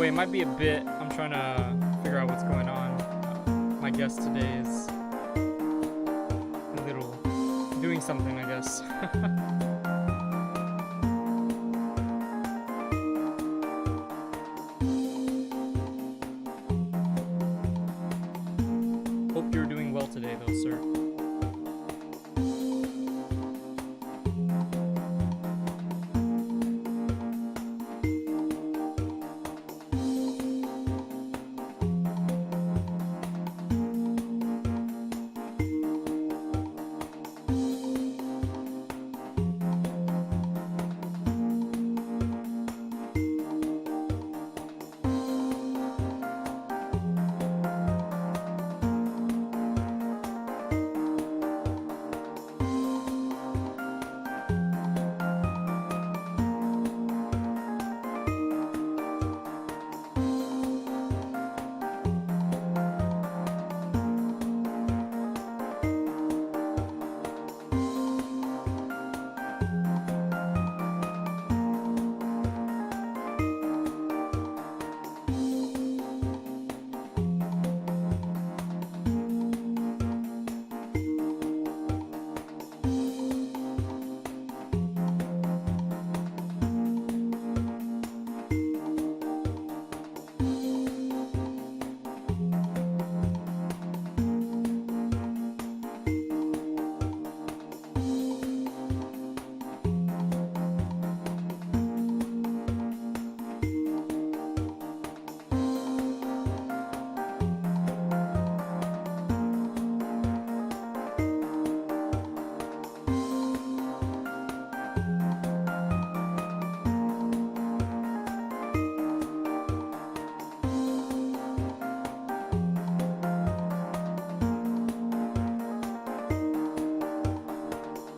way, it might be a bit. I'm trying to figure out what's going on. My guest today is a little doing something, I guess. Hope you're doing well today, though, sir.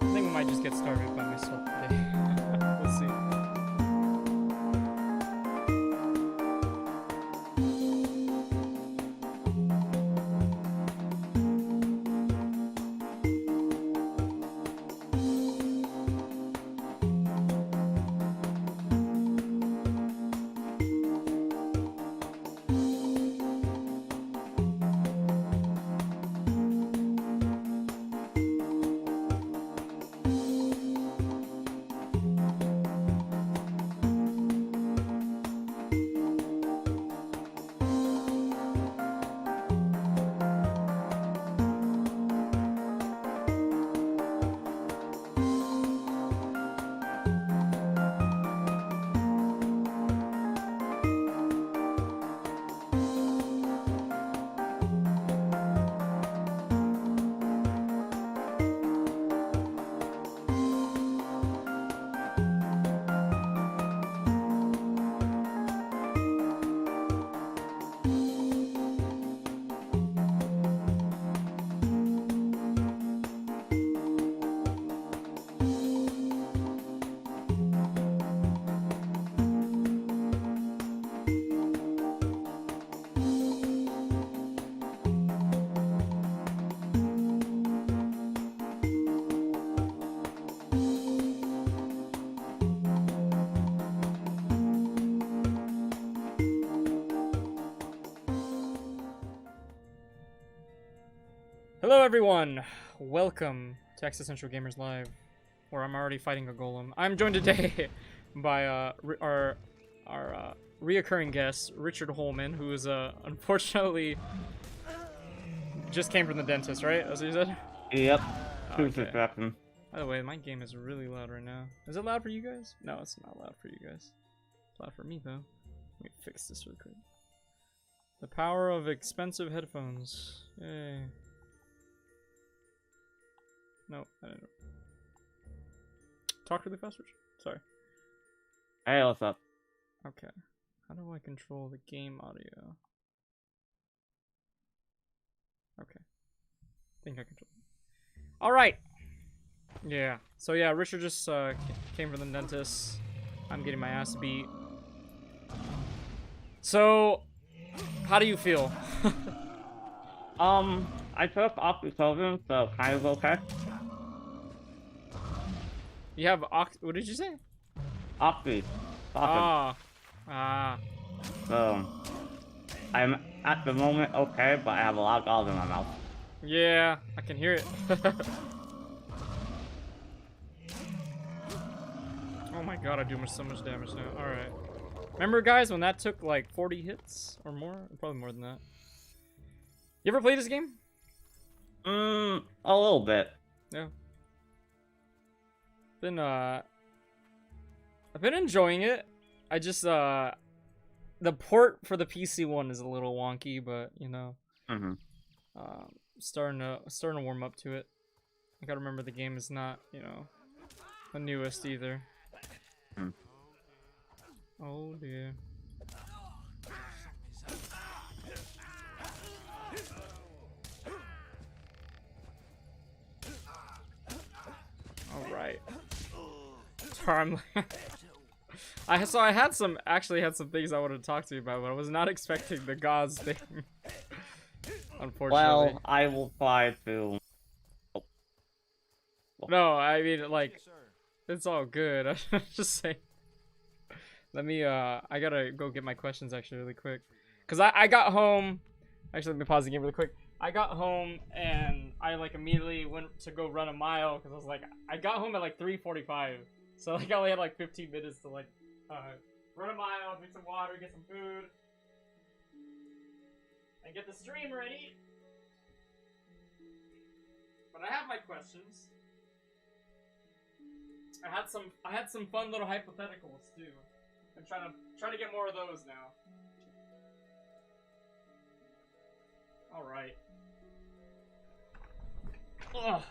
I think I might just get started by myself today. We'll see. Hello everyone! Welcome to Existential Gamers Live, where I'm already fighting a golem. I'm joined today by our reoccurring guest, Richard Holman, who is unfortunately just came from the dentist, right? That's what you said? Yep. Okay. Happened. By the way, my game is really loud right now. Is it loud for you guys? No, it's not loud for you guys. It's loud for me though. Let me fix this really quick. The power of expensive headphones. Yay. No, I didn't. Talk really fast, Richard. Sorry. Hey, what's up? Okay. How do I control the game audio? Okay. I think I control it. Alright! Yeah. So yeah, Richard just came from the dentist. I'm getting my ass beat. So, how do you feel? I took off Beethoven, so kind of okay. You have what did you say? Offbeat. Ah. Ah. So, I'm at the moment okay, but I have a lot of gauze in my mouth. Yeah, I can hear it. Oh my god, I do so much damage now. Alright. Remember, guys, when that took like 40 hits or more? Probably more than that. You ever play this game? A little bit. Yeah. I've been enjoying it. I just, the port for the PC one is a little wonky, but, you know. Starting to warm up to it. I gotta remember the game is not, you know, the newest either. Oh dear. All right. Sorry, I had some things I wanted to talk to you about, but I was not expecting the gods thing. Unfortunately. Well, I will try to. No, I mean, like, it's all good. I'm just saying. Let me, I gotta go get my questions actually really quick. Because I got home. Actually, let me pause the game really quick. I got home and I, like, immediately went to go run a mile. Because I was like, I got home at, like, 3:45. So, like, I only had, like, 15 minutes to, like, run a mile, drink some water, get some food. And get the stream ready. But I have my questions. I had some fun little hypotheticals too. I'm trying to get more of those now. All right. Ugh.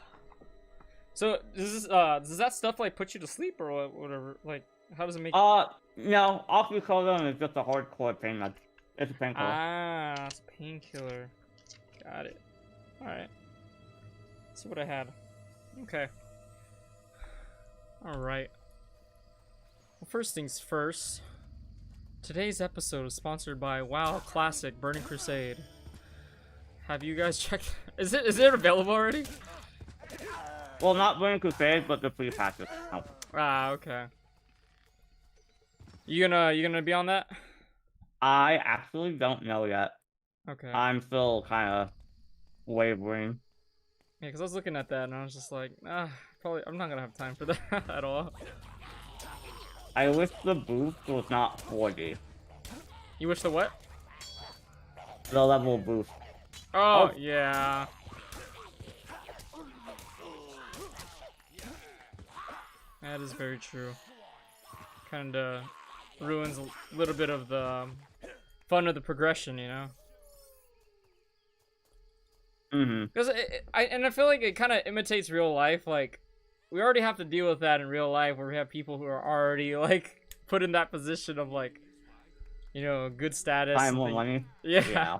So does that stuff like put you to sleep or whatever? Like, how does it make? No, oxycodone is just a hardcore pain med. It's a painkiller. Ah, it's a painkiller. Got it. All right. Let's see what I had. Okay. All right. Well, first things first. Today's episode is sponsored by WoW Classic Burning Crusade. Have you guys checked? Is it available already? Well, not Burning Crusade, but the free patches. Oh. Ah, okay. You gonna be on that? I actually don't know yet. Okay. I'm still kind of wavering. Yeah, because I was looking at that and I was just like, probably I'm not gonna have time for that at all. I wish the boost was not 40. You wish the what? The level boost. Oh, yeah. That is very true. Kinda ruins a little bit of the fun of the progression, you know? Because I feel like it kind of imitates real life. Like, we already have to deal with that in real life, where we have people who are already like put in that position of like, you know, good status. Time more money. Yeah.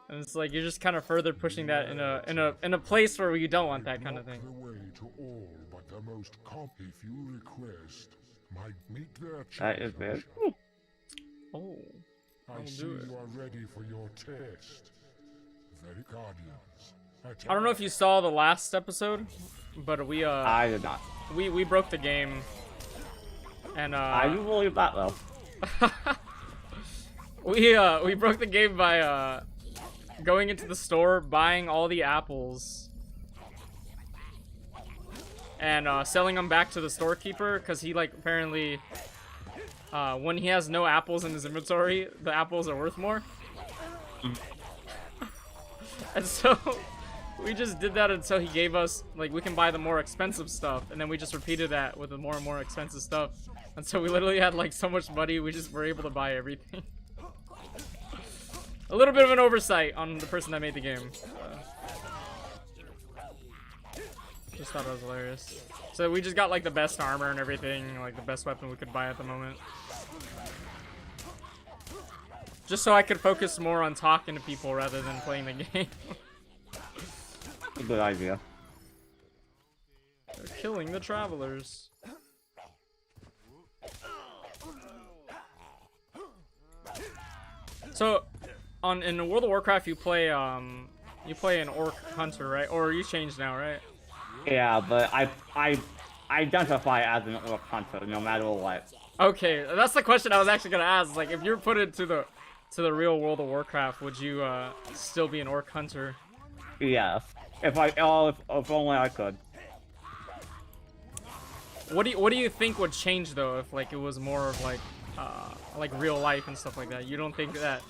And it's like you're just kind of further pushing that in a place where you don't want that kind of thing. The way to all but the most if you request might meet their That is it. Oh. I see you are ready for your test. Very Guardians. I don't know if you saw the last episode, but we I did not. we broke the game. And I do believe that though. we broke the game by going into the store, buying all the apples, and selling them back to the storekeeper, because he like apparently when he has no apples in his inventory, the apples are worth more. And so we just did that until he gave us, like, we can buy the more expensive stuff, and then we just repeated that with the more and more expensive stuff. And so we literally had like so much money, we just were able to buy everything. A little bit of an oversight on the person that made the game. Just thought it was hilarious. So we just got like the best armor and everything, like the best weapon we could buy at the moment. Just so I could focus more on talking to people rather than playing the game. A good idea. They're killing the travelers. So, in World of Warcraft, you play an orc hunter, right? Or you changed now, right? Yeah, but I identify as an orc hunter no matter what. Okay, that's the question I was actually gonna ask. Like, if you're put into the real World of Warcraft, would you still be an orc hunter? Yes. If only I could. What do you think would change though if like it was more of like real life and stuff like that? You don't think that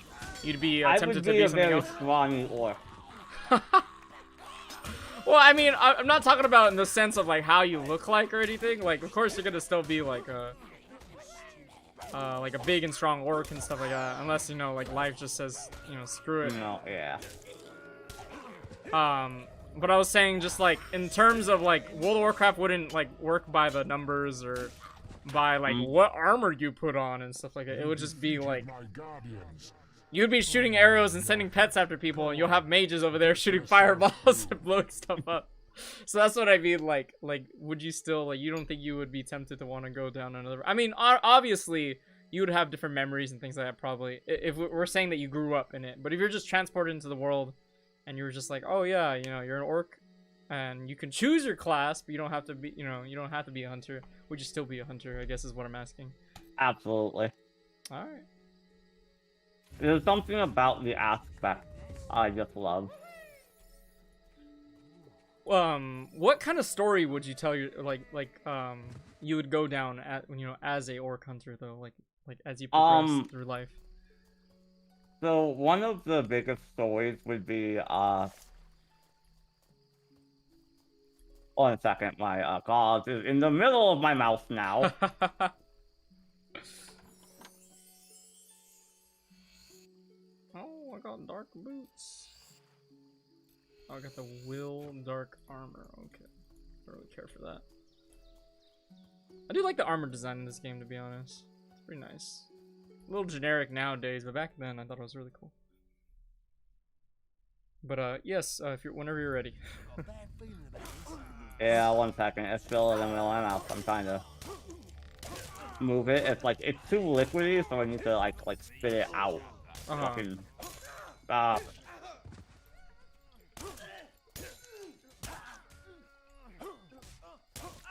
you'd be tempted to be something else? I would be a very strong orc. Well, I mean, I'm not talking about in the sense of like how you look like or anything. Like, of course, you're gonna still be like a big and strong orc and stuff like that, unless you know, like life just says, you know, screw it. No, yeah. But I was saying just like in terms of like World of Warcraft wouldn't like work by the numbers or by like what armor you put on and stuff like that. It would just be like you'd be shooting arrows and sending pets after people, and you'll have mages over there shooting fireballs and blowing stuff up. So that's what I mean. Like, would you still like? You don't think you would be tempted to want to go down another? I mean, obviously, you would have different memories and things like that. Probably, if we're saying that you grew up in it. But if you're just transported into the world, and you were just like, oh yeah, you know, you're an orc, and you can choose your class, but you don't have to be, you know, you don't have to be a hunter. Would you still be a hunter? I guess is what I'm asking. Absolutely. All right. There's something about the aspect I just love. What kind of story would you tell your you would go down at you know as a orc hunter though, like as you progress through life? So one of the biggest stories would be one second, my god is in the middle of my mouth now. Oh, I got dark boots. Oh, I got the will dark armor. Okay, I don't really care for that. I do like the armor design in this game, to be honest. It's pretty nice. A little generic nowadays, but back then I thought it was really cool. But yes, if you're whenever you're ready. Yeah, one second. It's still in the middle of my mouth. I'm trying to move it. It's like it's too liquidy, so I need to like spit it out. Fucking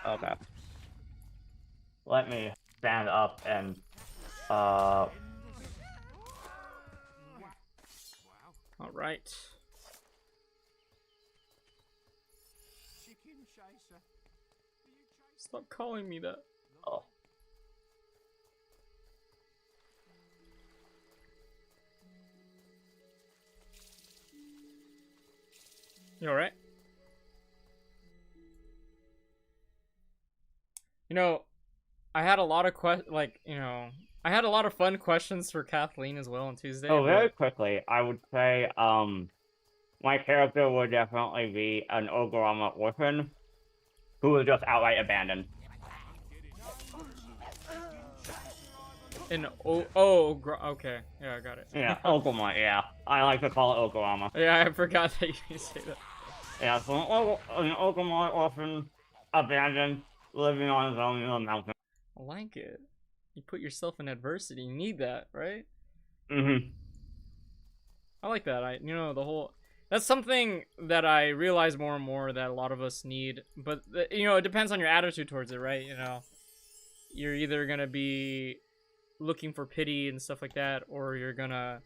Okay. Let me stand up and All right. Stop calling me that. oh. You all right? You know, I had a lot of I had a lot of fun questions for Kathleen as well on Tuesday. So very quickly, I would say my character would definitely be an Ogorama orphan who was just outright abandoned. Okay, yeah, I got it. Yeah, Ogorama, yeah. I like to call it Ogorama. Yeah, I forgot that you could say that. Yeah, so an Ogorama orphan, abandoned, living on his own in a mountain. I like it. You put yourself in adversity. You need that, right? Mm-hmm. I like that. That's something that I realize more and more that a lot of us need. But you know, it depends on your attitude towards it, right? You know, you're either gonna be looking for pity and stuff like that, or you're gonna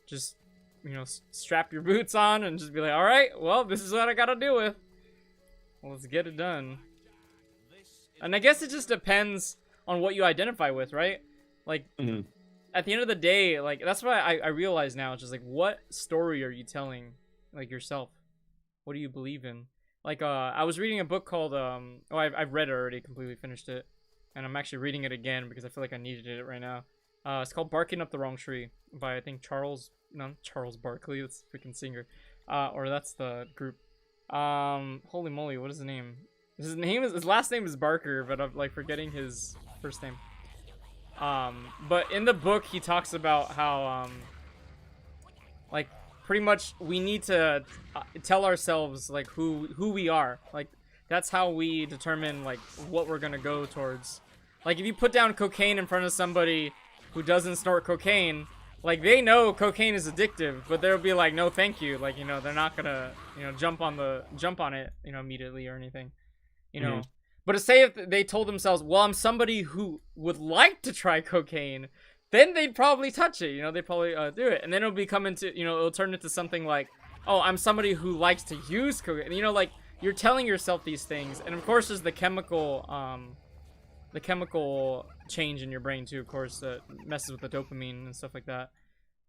just, you know, strap your boots on and just be like, all right, well, this is what I gotta deal with. Well, let's get it done. And I guess it just depends on what you identify with, right? Like, at the end of the day, like, that's why I realize now, it's just like, what story are you telling, like, yourself? What do you believe in? Like, I was reading a book called, I've read it already, completely finished it. And I'm actually reading it again because I feel like I needed it right now. It's called Barking Up the Wrong Tree by, I think, Charles Barkley, that's the freaking singer. Or that's the group. Holy moly, what is his name? His last name is Barker, but I'm like forgetting his first name. But in the book he talks about how like pretty much we need to tell ourselves like who we are. Like that's how we determine like what we're gonna go towards. Like if you put down cocaine in front of somebody who doesn't snort cocaine, like they know cocaine is addictive, but they'll be like, no thank you. Like, you know, they're not gonna, you know, jump on it, you know, immediately or anything. You know, But say if they told themselves, well, I'm somebody who would like to try cocaine, then they'd probably touch it, you know, they'd probably do it. And then it'll become into, you know, it'll turn into something like, oh, I'm somebody who likes to use cocaine. You know, like, you're telling yourself these things. And of course, there's the chemical change in your brain too, of course, that messes with the dopamine and stuff like that.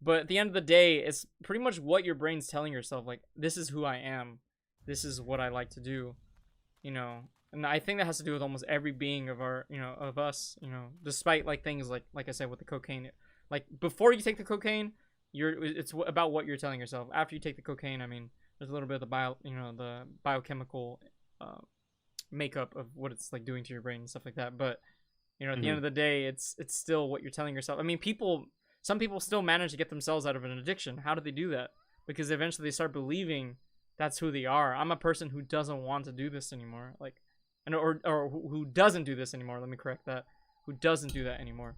But at the end of the day, it's pretty much what your brain's telling yourself, like, this is who I am. This is what I like to do, you know. And I think that has to do with almost every being of our, you know, of us, you know, despite like things like I said with the cocaine, like before you take the cocaine, it's about what you're telling yourself. After you take the cocaine, I mean, there's a little bit of the biochemical makeup of what it's like doing to your brain and stuff like that. But you know, at the end of the day, it's still what you're telling yourself. I mean, some people still manage to get themselves out of an addiction. How do they do that? Because eventually they start believing that's who they are. I'm a person who doesn't want to do this anymore. Like, or who doesn't do this anymore. Let me correct that. Who doesn't do that anymore.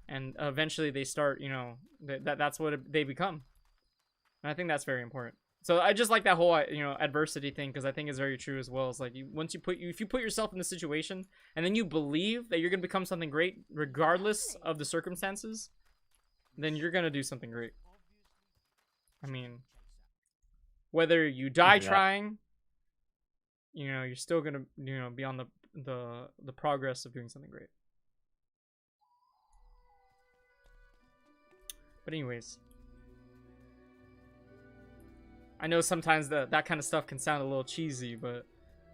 And eventually they start, you know, that's what they become. And I think that's very important. So I just like that whole, you know, adversity thing, because I think it's very true as well. It's like, if you put yourself in the situation and then you believe that you're going to become something great regardless of the circumstances, then you're going to do something great. I mean, whether you die trying, you know, you're still going to, you know, be on the progress of doing something great. But anyways, I know sometimes that kind of stuff can sound a little cheesy, but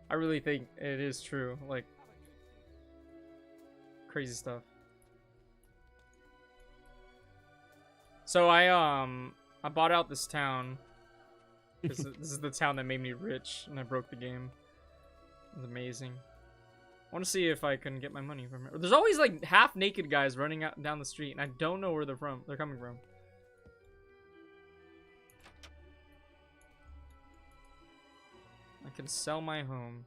I really think it is true. Like, crazy stuff. So I bought out this town. This is the town that made me rich, and I broke the game. It was amazing. I want to see if I can get my money from it. There's always like half-naked guys running out down the street, and I don't know where they're coming from. I can sell my home.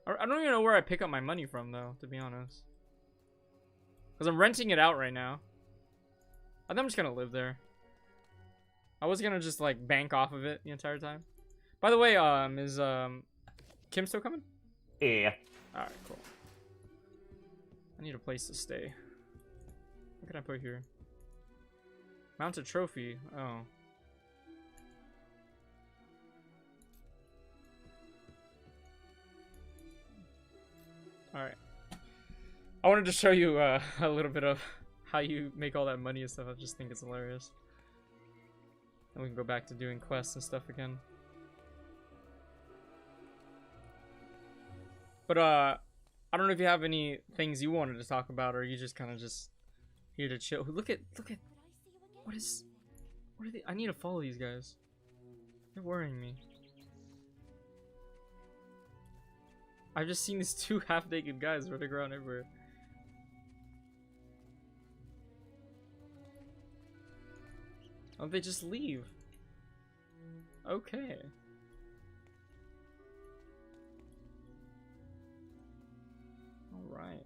I don't even know where I pick up my money from, though, to be honest. Because I'm renting it out right now. I think I'm just going to live there. I was going to just, like, bank off of it the entire time. By the way, is Kim still coming? Yeah. Alright, cool. I need a place to stay. What can I put here? Mounted trophy. Oh. Alright. I wanted to show you a little bit of how you make all that money and stuff. I just think it's hilarious. And we can go back to doing quests and stuff again. But I don't know if you have any things you wanted to talk about, or you just kind of just here to chill. Look at what are they? I need to follow these guys. They're worrying me. I've just seen these two half-naked guys running around everywhere. Oh, they just leave. Okay. Alright.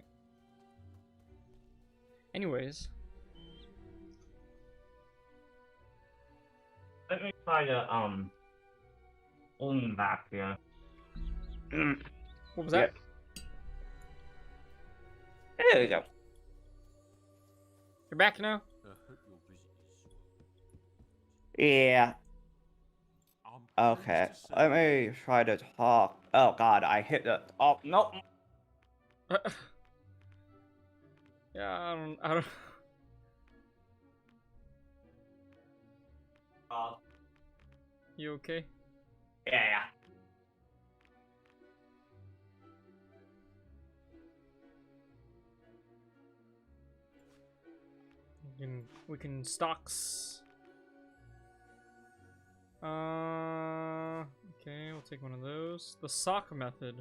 Anyways. Let me try to, lean back here. What was that? There we go. You're back now? Yeah. Okay. Let me try to talk. Oh god, I hit the. Oh no. Yeah, I don't. You okay? Yeah. We can stocks. Okay, we'll take one of those. The sock method.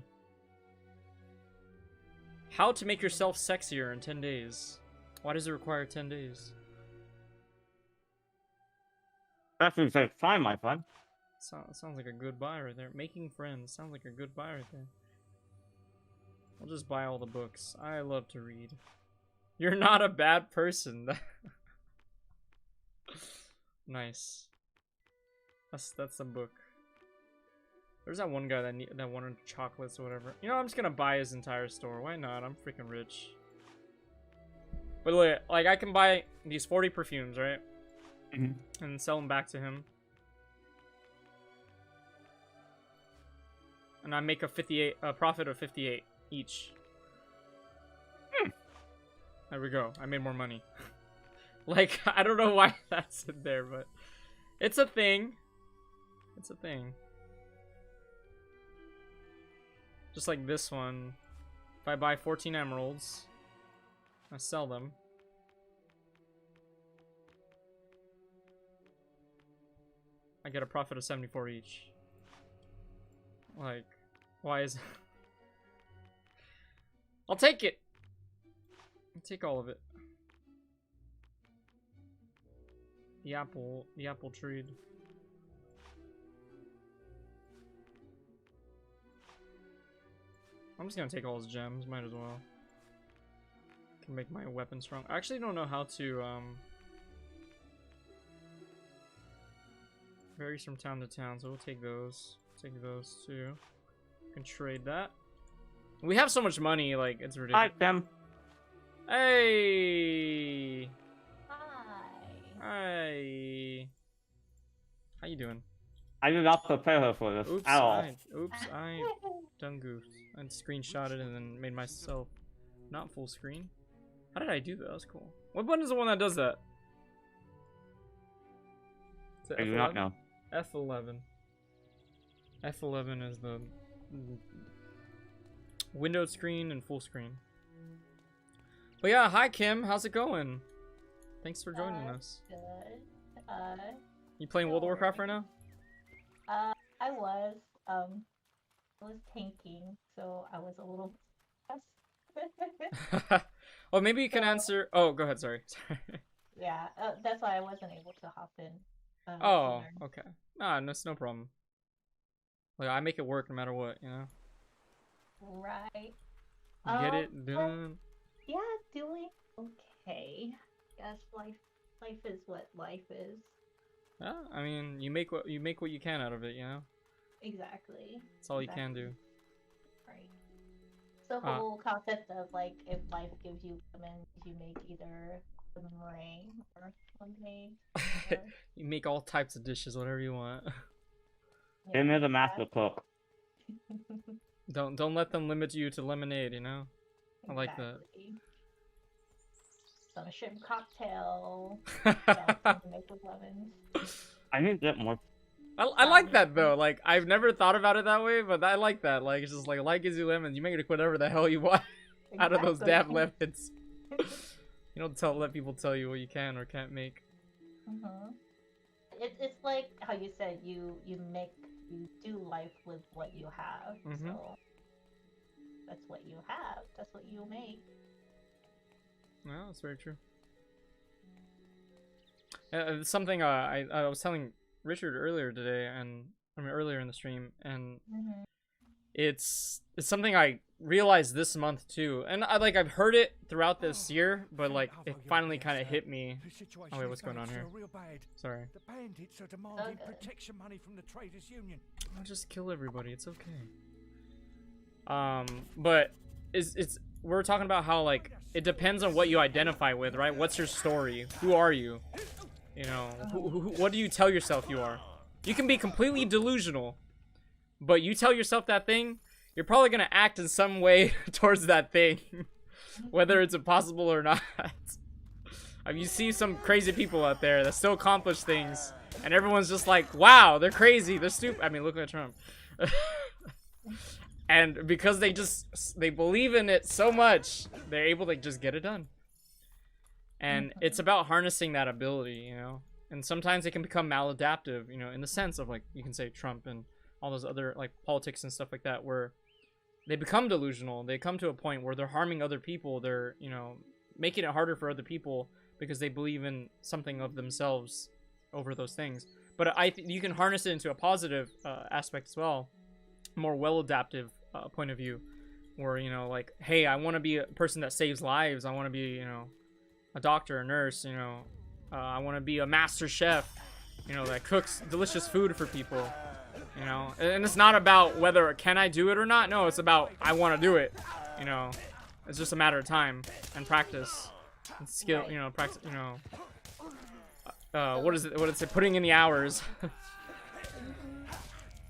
How to make yourself sexier in 10 days. Why does it require 10 days? That seems like fine, my friend. Sounds like a good buy right there. Making friends. Sounds like a good buy right there. I'll just buy all the books. I love to read. You're not a bad person. Nice. That's a book. There's that one guy that wanted chocolates or whatever. You know, I'm just gonna buy his entire store. Why not? I'm freaking rich. But look, like I can buy these 40 perfumes, right? And sell them back to him. And I make a profit of 58 each. There we go. I made more money. Like, I don't know why that's in there, but it's a thing. It's a thing. Just like this one. If I buy 14 emeralds, I sell them. I get a profit of 74 each. Like, why is... I'll take it! I'll take all of it. The apple tree. I'm just gonna take all his gems, might as well. Can make my weapon strong. I actually don't know how to, varies from town to town, so we'll take those. Take those too. Can trade that. We have so much money, like, it's ridiculous. Hi, Tim. Hey! Hi. Hi. How you doing? I did not prepare her for this Oops, at all. I done goofed. I screenshotted and then made myself not full screen. How did I do that? That was cool. What button is the one that does that? Is it I do not know. F11. F11 is the windowed screen and full screen. But yeah, hi Kim, how's it going? Thanks for joining us. Good. You playing World of Warcraft right now? I was tanking, so I was a little stressed. Well, maybe you can answer. Oh, go ahead. Sorry. Yeah, that's why I wasn't able to hop in. Oh, sooner. okay. Nah, that's no problem. Like I make it work no matter what, you know. Right. Get it done. Yeah, doing okay. Guess life is what life is. Yeah, I mean, you make what you can out of it, you know. Exactly. That's all you can do. Right. It's the whole concept of like if life gives you lemons, you make either lemon meringue or lemonade. You make all types of dishes, whatever you want. Tim is a master cook. Don't let them limit you to lemonade, you know. I like that. Some shrimp cocktail. Yeah, to make with lemons. I need to get more. I like that though. Like I've never thought about it that way, but I like that. Like it's just like life gives you lemons. You make it whatever the hell you want out of those damn lemons. You don't let people tell you what you can or can't make. It's like how you said you do life with what you have. So that's what you have. That's what you make. Well, that's very true. It's something I was telling Richard earlier today, and I mean earlier in the stream, and it's something I realized this month too. And I've heard it throughout this year, but like it finally kind of hit me. Oh wait, what's going on here? Sorry. The bandits are demanding protection money from the traders union. I'll just kill everybody. It's okay. But it's we're talking about how like it depends on what you identify with, right? What's your story? Who are you? You know, what do you tell yourself you are? You can be completely delusional, but you tell yourself that thing, you're probably gonna act in some way towards that thing, whether it's impossible or not. I mean, you see some crazy people out there that still accomplish things, and everyone's just like, wow, they're crazy, they're stupid. I mean, look at Trump. And because they believe in it so much, they're able to just get it done. And it's about harnessing that ability, you know. And sometimes it can become maladaptive, you know, in the sense of like you can say Trump and all those other like politics and stuff like that, where they become delusional. They come to a point where they're harming other people. They're, you know, making it harder for other people because they believe in something of themselves over those things. But you can harness it into a positive aspect as well, more well-adaptive point of view, where, you know, like, hey, I want to be a person that saves lives. I want to be, you know, a doctor, a nurse, you know, I want to be a master chef, you know, that cooks delicious food for people. You know, and it's not about whether can I do it or not. No, it's about I want to do it. You know, it's just a matter of time and practice and skill. Right. You know, practice. You know, what is it? What is it? Putting in the hours.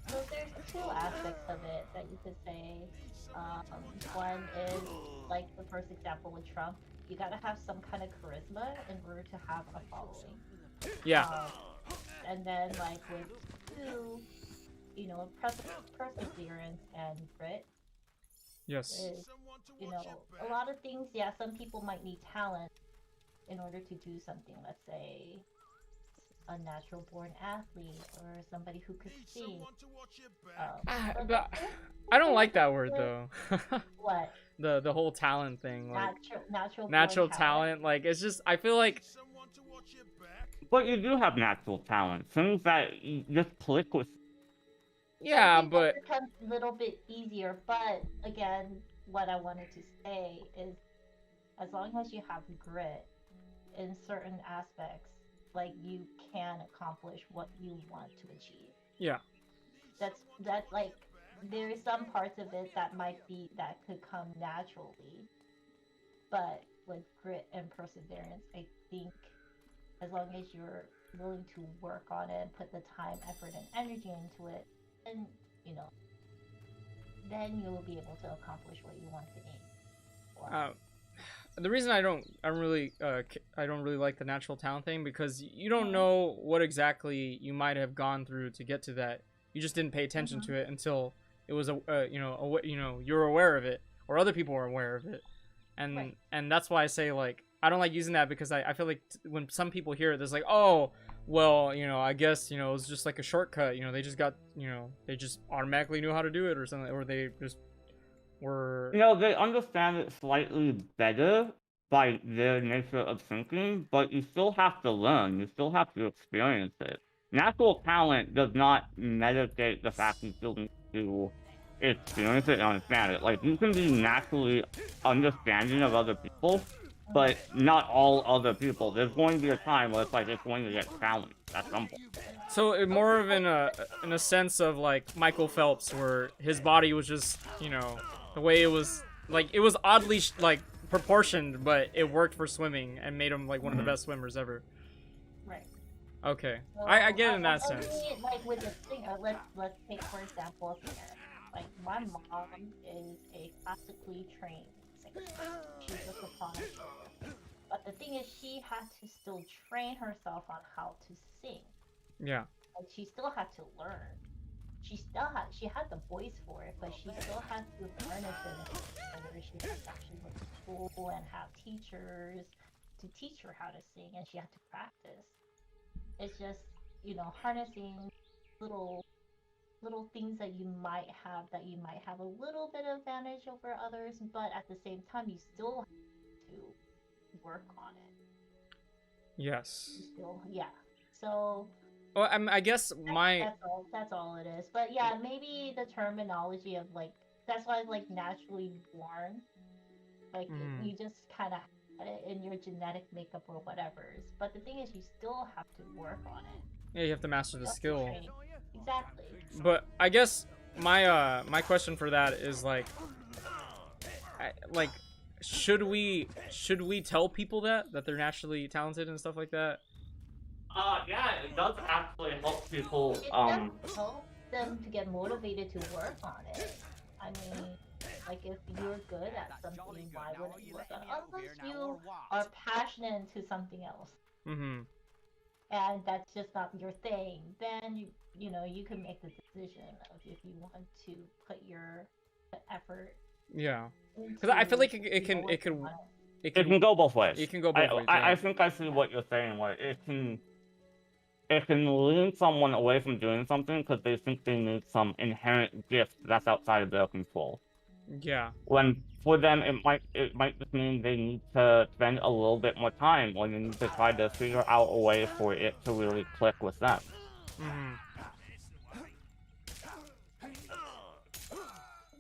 So there's two aspects of it that you could say. One is like the first example with Trump. You gotta have some kind of charisma in order to have a following. Yeah. And then like with two, you know, perseverance and grit Yes. is, you know, a lot of things. Yeah, some people might need talent in order to do something. Let's say a natural born athlete or somebody who could sing. But I don't like that word though. What? The whole talent thing, like Natural talent. Like it's just I feel like But you do have natural talent. Things that you just click with. yeah, I think but that becomes a little bit easier. But again, what I wanted to say is, as long as you have grit in certain aspects, like you can accomplish what you want to achieve. yeah. That's like there is some parts of it that could come naturally, but with grit and perseverance, I think as long as you're willing to work on it and put the time, effort, and energy into it, then you know, then you'll be able to accomplish what you want to aim for. The reason I don't really like the natural talent thing because you don't know what exactly you might have gone through to get to that. You just didn't pay attention to it until it was you're aware of it or other people are aware of it, and Right. and that's why I say like I don't like using that because I feel like when some people hear it, there's like, oh well, you know, I guess you know it was just like a shortcut. You know, they just got they just automatically knew how to do it or something, or they just were. You know, they understand it slightly better by their nature of thinking, but you still have to learn. You still have to experience it. Natural talent does not mitigate the fact you still need to experience it and understand it. Like, you can be naturally understanding of other people, but not all other people. There's going to be a time where it's like it's going to get challenged at some point. So more of in a sense of like Michael Phelps, where his body was just the way it was like it was oddly like proportioned, but it worked for swimming and made him like one of the best swimmers ever. Right. Okay, So, I get it in that sense. Like with the singer, let's take for example a singer. Like my mom is a classically trained singer. She's a soprano singer. But the thing is, she had to still train herself on how to sing. Yeah. Like she still had to learn. She had the voice for it, but she still had to harness it. Whether she had to actually go to school and have teachers to teach her how to sing, and she had to practice. It's just harnessing little things that you might have a little bit of advantage over others, but at the same time you still have to work on it. Yes. So Well, I guess that's all it is. But yeah, maybe the terminology of like that's why like naturally born, like you just kind of had it in your genetic makeup or whatever. But the thing is, you still have to work on it. Yeah, you have to master the skill. Exactly. But I guess my question for that is like should we tell people that they're naturally talented and stuff like that? Yeah, it does actually help people, It does help them to get motivated to work on it. I mean, like if you're good at something, why wouldn't you work on it? Unless you are passionate into something else, and that's just not your thing, then you can make the decision of if you want to put your effort. Yeah, because I feel like it can go both ways. It can go both ways. I think I see what you're saying. Where it can lean someone away from doing something because they think they need some inherent gift that's outside of their control. Yeah. When for them it might just mean they need to spend a little bit more time, or they need to try to figure out a way for it to really click with them.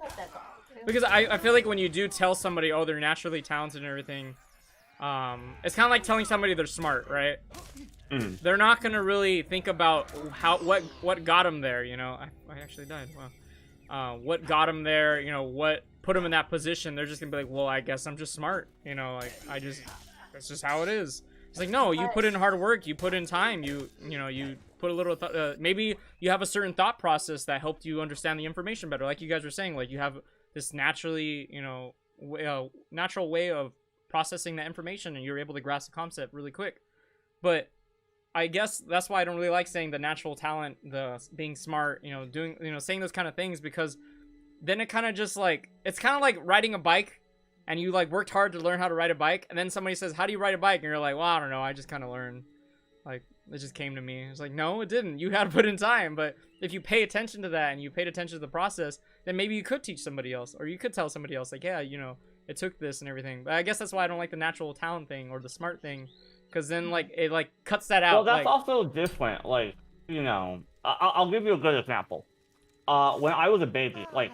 That's all. Because I feel like when you do tell somebody, oh, they're naturally talented and everything, it's kind of like telling somebody they're smart, right? Mm. They're not gonna really think about what got them there, you know. I actually died. Wow. What got them there, you know, what put them in that position. They're just gonna be like, well, I guess I'm just smart, you know, like that's just how it is. It's like, no, you put in hard work, you put in time, you know, you put a little maybe you have a certain thought process that helped you understand the information better, like you guys were saying, like you have this naturally, you know, natural way of processing that information, and you're able to grasp the concept really quick. But I guess that's why I don't really like saying the natural talent, the being smart, you know, doing, you know, saying those kind of things, because then it kind of just like, it's kind of like riding a bike, and you like worked hard to learn how to ride a bike, and then somebody says, how do you ride a bike? And you're like, well, I don't know, I just kind of learned, like it just came to me. It's like, no, it didn't. You had to put in time. But if you pay attention to that and you paid attention to the process, then maybe you could teach somebody else, or you could tell somebody else, like, yeah, you know, it took this and everything. But I guess that's why I don't like the natural talent thing or the smart thing, because then like it like cuts that out. Well, that's like, also different. Like, you know, I'll give you a good example. When I was a baby, like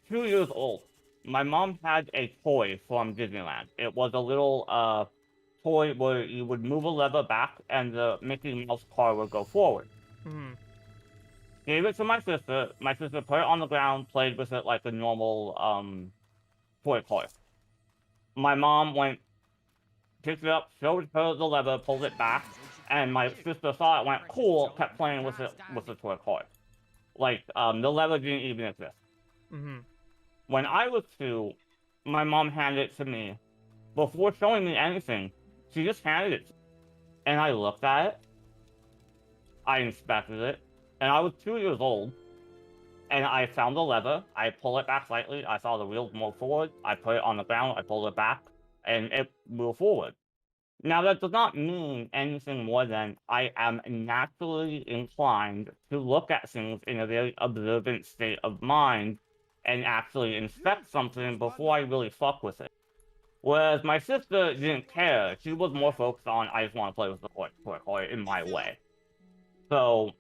2 years old, my mom had a toy from Disneyland. It was a little toy where you would move a lever back and the Mickey Mouse car would go forward. hmm Gave it to my sister. My sister put it on the ground, played with it like a normal toy car. My mom went, picked it up, showed her the lever, pulled it back, and my sister saw it, went cool, kept playing with it with the toy car. Like the lever didn't even exist. hmm When I was 2, my mom handed it to me. Before showing me anything, she just handed it to me. And I looked at it, I inspected it, and I was 2 years old. And I found the lever, I pull it back slightly, I saw the wheels move forward, I put it on the ground, I pulled it back, and it moved forward. Now, that does not mean anything more than I am naturally inclined to look at things in a very observant state of mind and actually inspect something before I really fuck with it. Whereas my sister didn't care. She was more focused on, I just want to play with the toy in my way. So,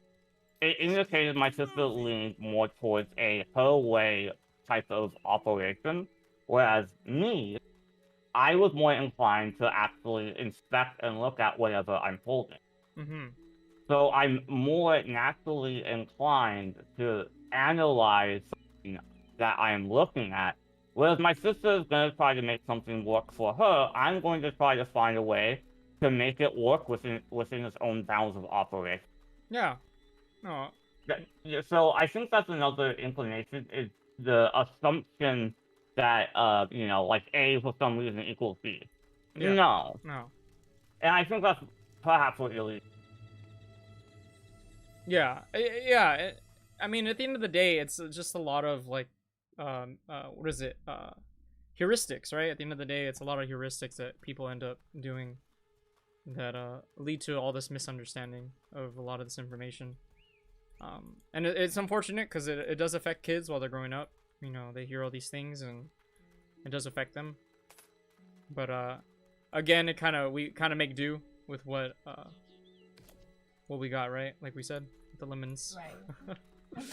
in this case, my sister leaned more towards a her way type of operation, whereas me, I was more inclined to actually inspect and look at whatever I'm holding. hmm So I'm more naturally inclined to analyze something that I'm looking at. Whereas my sister is going to try to make something work for her, I'm going to try to find a way to make it work within its own bounds of operation. Yeah. No. So I think that's another inclination, is the assumption that you know, like A for some reason equals B. Yeah. No. No. And I think that's perhaps what you're. Yeah. Yeah. I mean, at the end of the day, it's just a lot of like, what is it? Heuristics, right? At the end of the day, it's a lot of heuristics that people end up doing that lead to all this misunderstanding of a lot of this information. And it's unfortunate because it does affect kids while they're growing up. You know, they hear all these things and it does affect them. But again, we kind of make do with what we got, right? Like we said, the lemons. Right.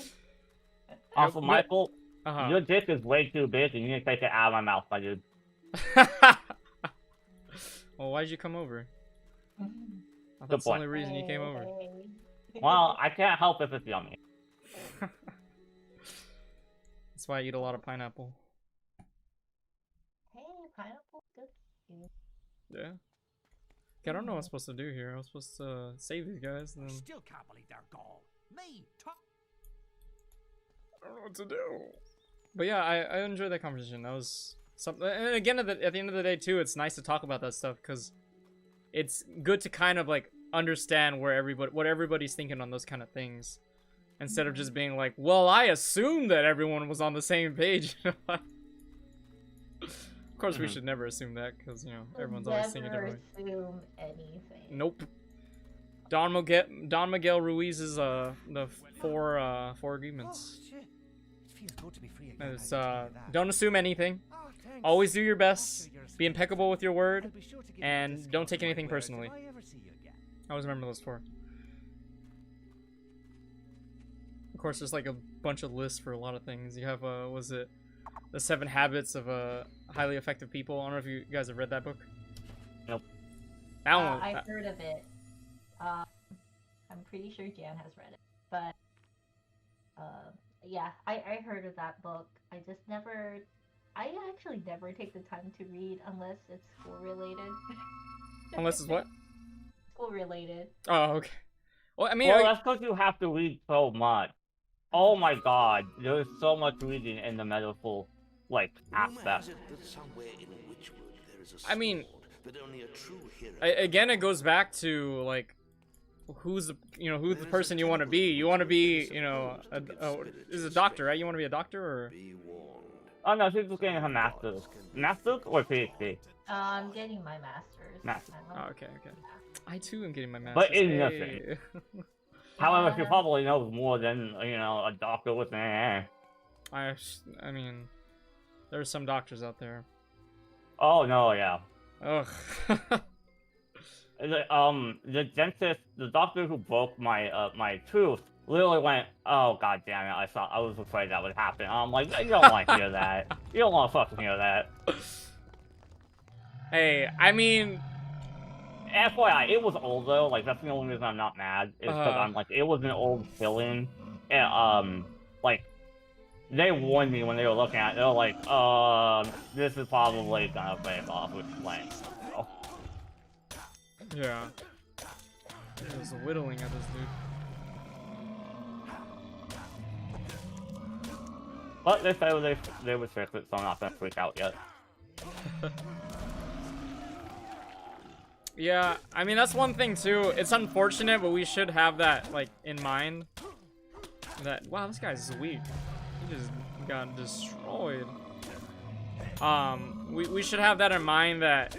Also, Michael, Uh-huh. your dick is way too big, and you need to take it out of my mouth, my dude. Well, why'd you come over? I thought Good that's the point. only reason you came over. Well, I can't help if it's yummy. That's why I eat a lot of pineapple. Hey, pineapple, good. Yeah. Okay, I don't know what I'm supposed to do here. I was supposed to save these guys. And I then... still can't believe they're gone. Me, top. I don't know what to do. But yeah, I enjoyed that conversation. That was something. And again, at the end of the day, too, it's nice to talk about that stuff because it's good to kind of like understand what everybody's thinking on those kind of things, instead of just being like, well, I assumed that everyone was on the same page. Of course, we should never assume that because, you know, everyone's always thinking differently. Never assume anything. Nope. Don Miguel Ruiz's the four agreements. Oh, shit. It feels good to be free again. It's now you tell me that. don't assume anything. Oh, thanks. Always do your I'll best. do your Be impeccable with your word. I'll be sure to give you and a discount don't take for my anything wares if personally. I ever see you again. Always remember those four. Of course, there's like a bunch of lists for a lot of things. You have was it the 7 Habits of Highly Effective People? I don't know if you guys have read that book. That one. I've heard of it. I'm pretty sure Jan has read it, but yeah, I heard of that book. I actually never take the time to read unless it's school related. Unless it's what? School related. Oh, okay. Well, I mean, Well, that's because you have to read so much. Oh my god, there's so much reading in the medical, like, aspect. I mean, again, it goes back to like, who's the person you want to be. You want to be, is a doctor, right? You want to be a doctor or? Oh no, she's just getting her master's. Master's or PhD? I'm getting my master's. Master's. Oh, okay. I too am getting my master's. But in nothing. Hey. However, she probably knows more than, a doctor with an AA. I mean, there's some doctors out there. Oh no, yeah. Ugh. The dentist, the doctor who broke my my tooth, literally went, "Oh god damn it! I was afraid that would happen." I'm like, you don't want to hear that. You don't want to fucking hear that. Hey, I mean, FYI, it was old though. Like that's the only reason I'm not mad. Is because I'm like, it was an old fill-in, and like they warned me when they were looking at it. They were like, this is probably gonna break off with length. So. yeah. There's a whittling at this dude. But they said they would fix it, so I'm not gonna freak out yet. Yeah, I mean, that's one thing too. It's unfortunate, but we should have that like in mind. That, wow, this guy's weak. He just got destroyed. We should have that in mind that,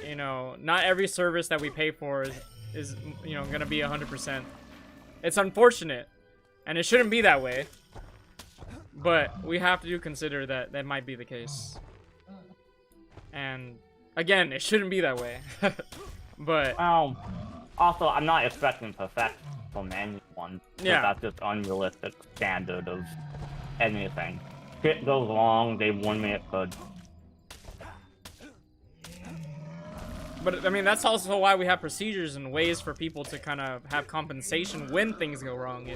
not every service that we pay for is gonna be 100%. It's unfortunate, and it shouldn't be that way. But we have to consider that that might be the case. And again, it shouldn't be that way. But also, I'm not expecting perfection from anyone. Yeah. That's just unrealistic standard of anything. Shit goes wrong, they warn me it could. But I mean, that's also why we have procedures and ways for people to kind of have compensation when things go wrong,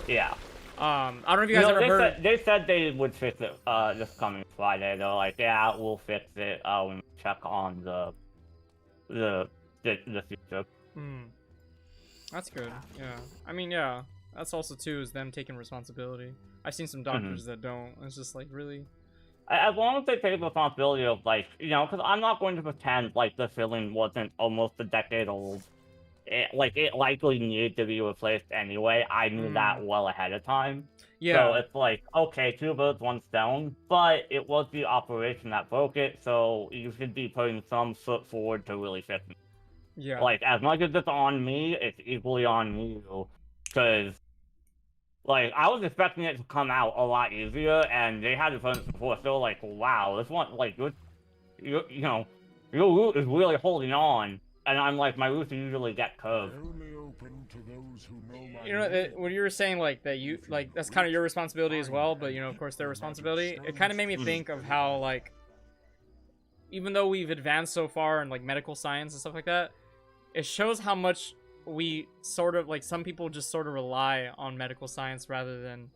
Yeah. I don't know if you guys ever heard. They said they would fix it this coming Friday. They're like, yeah, we'll fix it when we check on the future. That's good. Yeah. I mean, yeah. That's also too is them taking responsibility. I've seen some doctors that don't. It's just like, really. As long as they take responsibility of like, because I'm not going to pretend like the filling wasn't almost a decade old. It likely needed to be replaced anyway. I knew that well ahead of time. Yeah. So it's like, okay, 2 birds, 1 stone. But it was the operation that broke it, so you should be putting some foot forward to really fix it. Yeah. Like, as much as it's on me, it's equally on you. Because, like, I was expecting it to come out a lot easier, and they had it from before, so like, wow, this one, like, your root is really holding on. And I'm like, my roots usually get curved. Only open to those who know my when you were saying like that, that's kind of your responsibility as well, but of course their responsibility. It kind of made me think of how like, even though we've advanced so far in like medical science and stuff like that, it shows how much we sort of like some people just sort of rely on medical science rather than,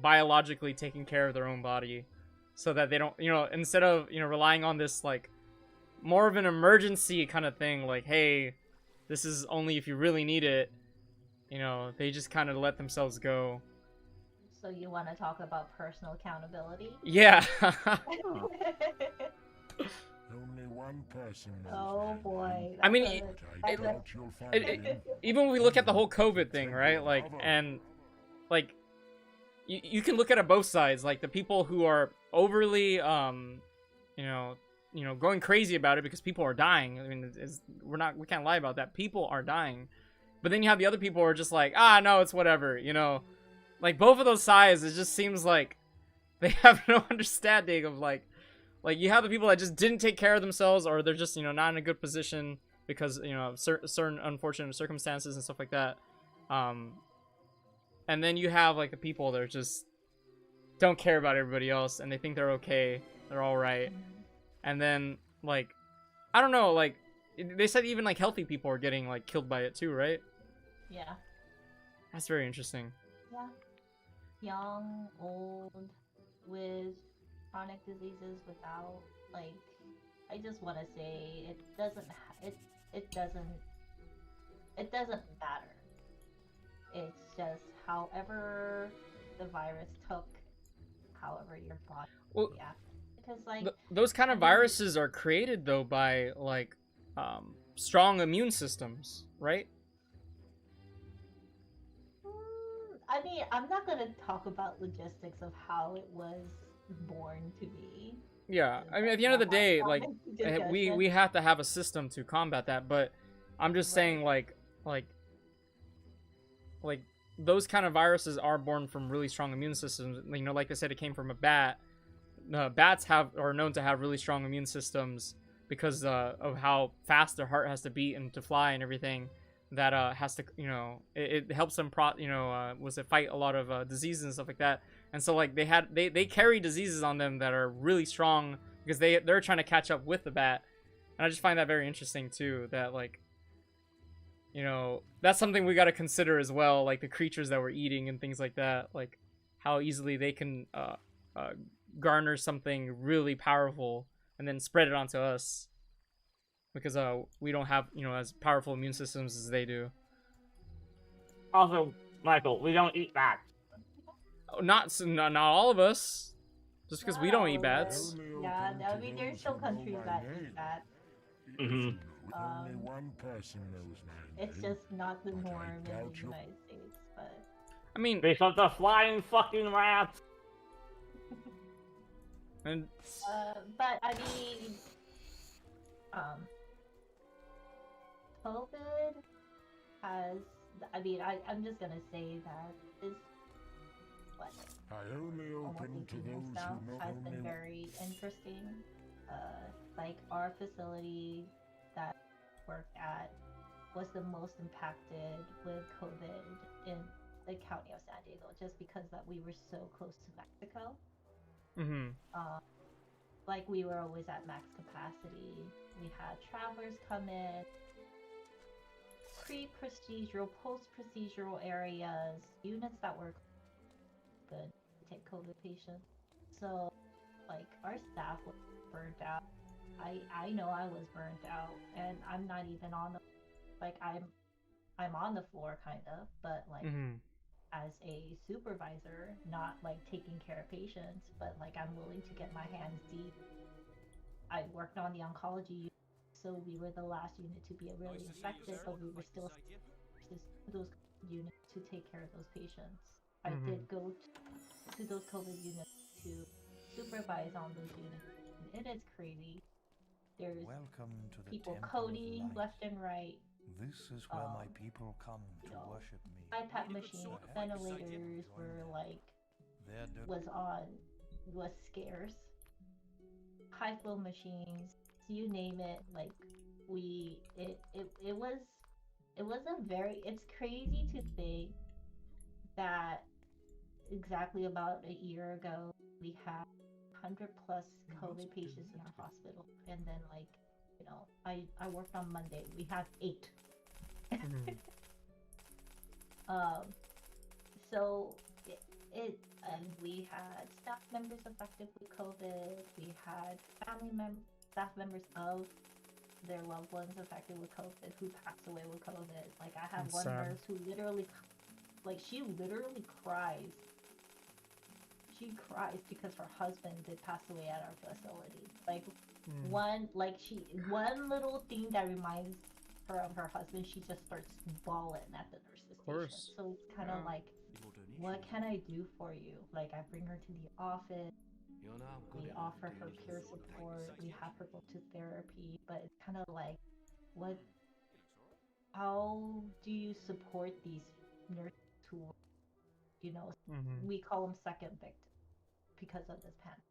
biologically taking care of their own body, so that they don't, instead of relying on this like more of an emergency kind of thing, like, hey, this is only if you really need it, they just kind of let themselves go. So you want to talk about personal accountability? Yeah. Only one person knows. Oh boy. I mean, even when we look at the whole COVID thing, right? Like, and like, you can look at it both sides. Like the people who are overly, going crazy about it because people are dying. I mean, we can't lie about that. People are dying. But then you have the other people who are just like, no, it's whatever, Like, both of those sides, it just seems like they have no understanding of, like, you have the people that just didn't take care of themselves, or they're just, not in a good position because, certain unfortunate circumstances and stuff like that. And then you have, like, the people that are just don't care about everybody else, and they think they're okay, they're alright. And then, like, I don't know, like, they said even like healthy people are getting like killed by it too, right? Yeah. That's very interesting. Yeah. Young, old, with chronic diseases, without, like, I just want to say it doesn't matter. It's just however the virus took, however your body Well, reacted. Because like those kind of I mean, viruses are created though by like strong immune systems, right? I mean, I'm not gonna talk about logistics of how it was born to be. Yeah, I mean, at That's the end of the not my day, like we discussion. we have to have a system to combat that. But I'm just saying, like those kind of viruses are born from really strong immune systems. You know, like I said, it came from a bat. Bats are known to have really strong immune systems because of how fast their heart has to beat and to fly and everything. That has to, you know, it helps them fight a lot of diseases and stuff like that. And so like they carry diseases on them that are really strong because they're trying to catch up with the bat. And I just find that very interesting too. That like, you know, that's something we got to consider as well, like the creatures that we're eating and things like that, like how easily they can garner something really powerful and then spread it onto us because we don't have, you know, as powerful immune systems as they do. Also, Michael, we don't eat bats. Oh, not all of us. Just because we don't eat Not all of bats. us. Yeah, I mean, there's still countries that eat that. Mhm. Only one person knows my It's name. just not the But I norm in doubt the you- United States, but I mean, They sent the flying fucking rats. and but I mean, COVID has. I mean, I'm just gonna say that this what I only almost open to 18 years those now who not has been only very interesting. Like our facility that I worked at was the most impacted with COVID in the county of San Diego, just because that we were so close to Mexico. mm-hmm. Like we were always at max capacity. We had travelers come in, pre-procedural, post-procedural areas, units that were good to take COVID patients. So, like, our staff was burnt out. I know I was burnt out, and I'm not even on the, like, I'm on the floor kind of, but like Mm-hmm. as a supervisor, not like taking care of patients, but like I'm willing to get my hands deep. I worked on the oncology unit, so we were the last unit to be really infected, but we were still those units to take care of those patients. I did go to those COVID units to supervise on those units, and it is crazy. There's Welcome to the people temple of coding light. left and right. This is where my people come you to know, worship me. iPad machines, ventilators were like was scarce. High flow machines, you name it. Like it was it's crazy to think that exactly about a year ago we had 100 plus COVID patients in our hospital, and then like you know I worked on Monday. We had 8. So and we had staff members affected with COVID. We had staff members of their loved ones affected with COVID who passed away with COVID. Like I had That's one sad. nurse who literally, like she literally cries. She cries because her husband did pass away at our facility. Like one little thing that reminds her of her husband, she just starts bawling at the nurse's station. course. So it's kind of like, what can I do for you? Like I bring her to the office. We offer her peer support. We have her go to therapy. But it's kind of like, how do you support these nurses who, you know, we call them second victims because of this pandemic.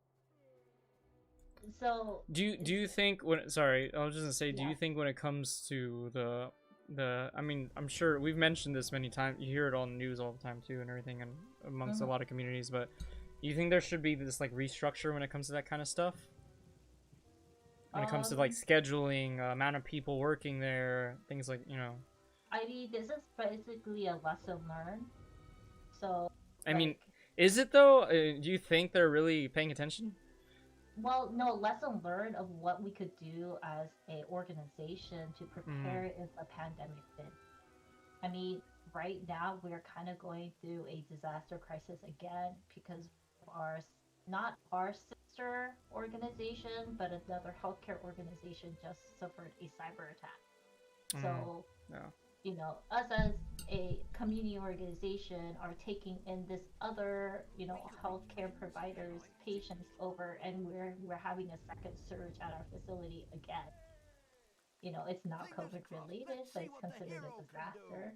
So Do you think when sorry, I was just gonna say, do Yeah. you think when it comes to the I mean, I'm sure we've mentioned this many times, you hear it on the news all the time too and everything, and amongst a lot of communities, but you think there should be this like restructure when it comes to that kind of stuff? when it comes to like scheduling, amount of people working there, things like, you know. I mean, this is basically a lesson learned. So. I mean, is it though? Do you think they're really paying attention? Well, no, lesson learned of what we could do as a organization to prepare if a pandemic hit. I mean, right now we're kind of going through a disaster crisis again because not our sister organization, but another healthcare organization just suffered a cyber attack. So, yeah. You know, us as a community organization are taking in this other, you know, healthcare providers, patients over, and we're having a second surge at our facility again. You know, it's not COVID related, but it's considered a disaster.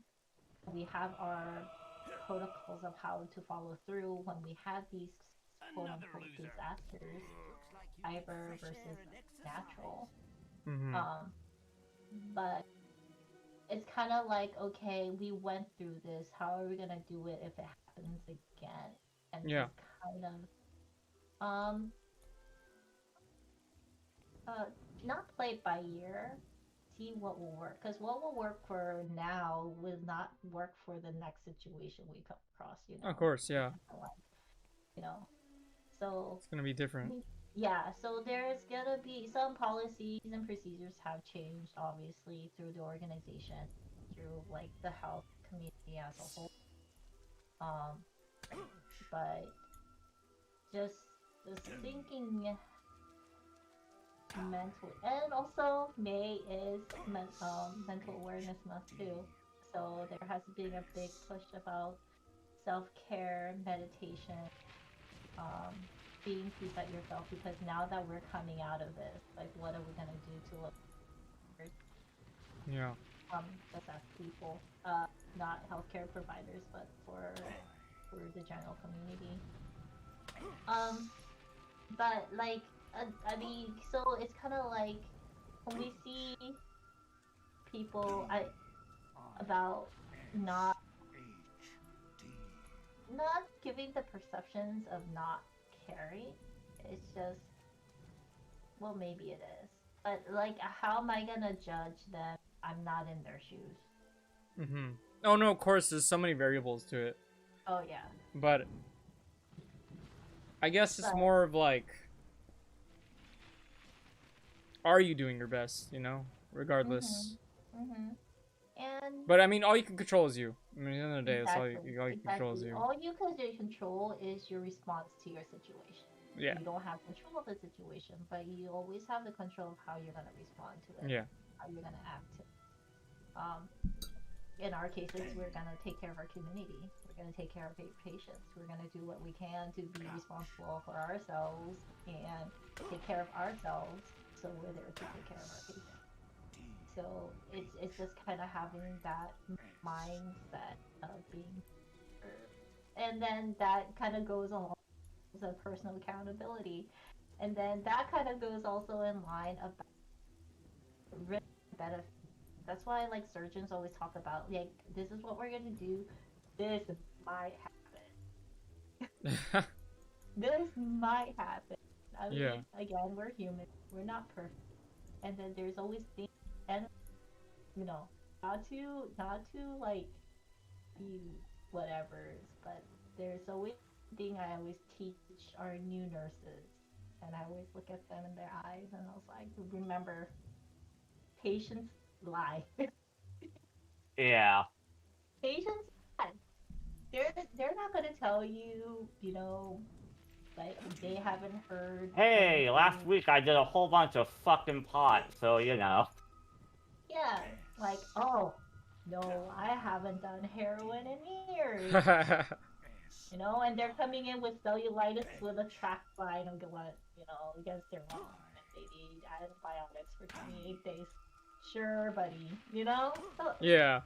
We have our protocols of how to follow through when we have these quote unquote disasters, cyber versus natural. But it's kind of like, okay, we went through this. How are we gonna do it if it happens again? And just kind of not play it by ear, see what will work. Because what will work for now will not work for the next situation we come across. You know. Of course, yeah. You know, so it's gonna be different. Yeah, so there's gonna be some policies and procedures have changed, obviously, through the organization, through like the health community as a whole. But just thinking mental, and also May is mental awareness month too. So there has been a big push about self-care, meditation, being peace at yourself, because now that we're coming out of this, like, what are we gonna do to look forward? Yeah. Just as people, not healthcare providers, but for the general community. But like, I mean, so it's kind of like when we see people about not giving the perceptions of not caring. It's just, well, maybe it is, but like, how am I gonna judge them? I'm not in their shoes. Oh no, of course, there's so many variables to it. Oh yeah. But I guess it's more of like, are you doing your best? You know, regardless. But I mean, all you can control is you. I mean, at the end of the day, that's all you can control is you. All you can control is your response to your situation. Yeah. You don't have control of the situation, but you always have the control of how you're gonna respond to it. Yeah. How you're gonna act. In our cases, we're gonna take care of our community. We're gonna take care of patients. We're gonna do what we can to be responsible for ourselves and take care of ourselves. So we're there to take care of our patients. So it's just kind of having that mindset of being, and then that kind of goes along with personal accountability, and then that kind of goes also in line about risk benefit. That's why, like, surgeons always talk about, like, this is what we're gonna do. This might happen. This might happen. I mean, again, we're human. We're not perfect, and then there's always things. And, you know, not to like be whatever, but there's always thing I always teach our new nurses, and I always look at them in their eyes, and I was like, remember, patients lie. Yeah. Patients lie. They're not gonna tell you, you know, like, they haven't heard. Hey, last week I did a whole bunch of fucking pot, so you know. Yeah, like, oh, no, I haven't done heroin in years. You know, and they're coming in with cellulitis with a track line of what, you know, against their mom. And they need antibiotics for 28 days. Sure, buddy, you know? So, yeah.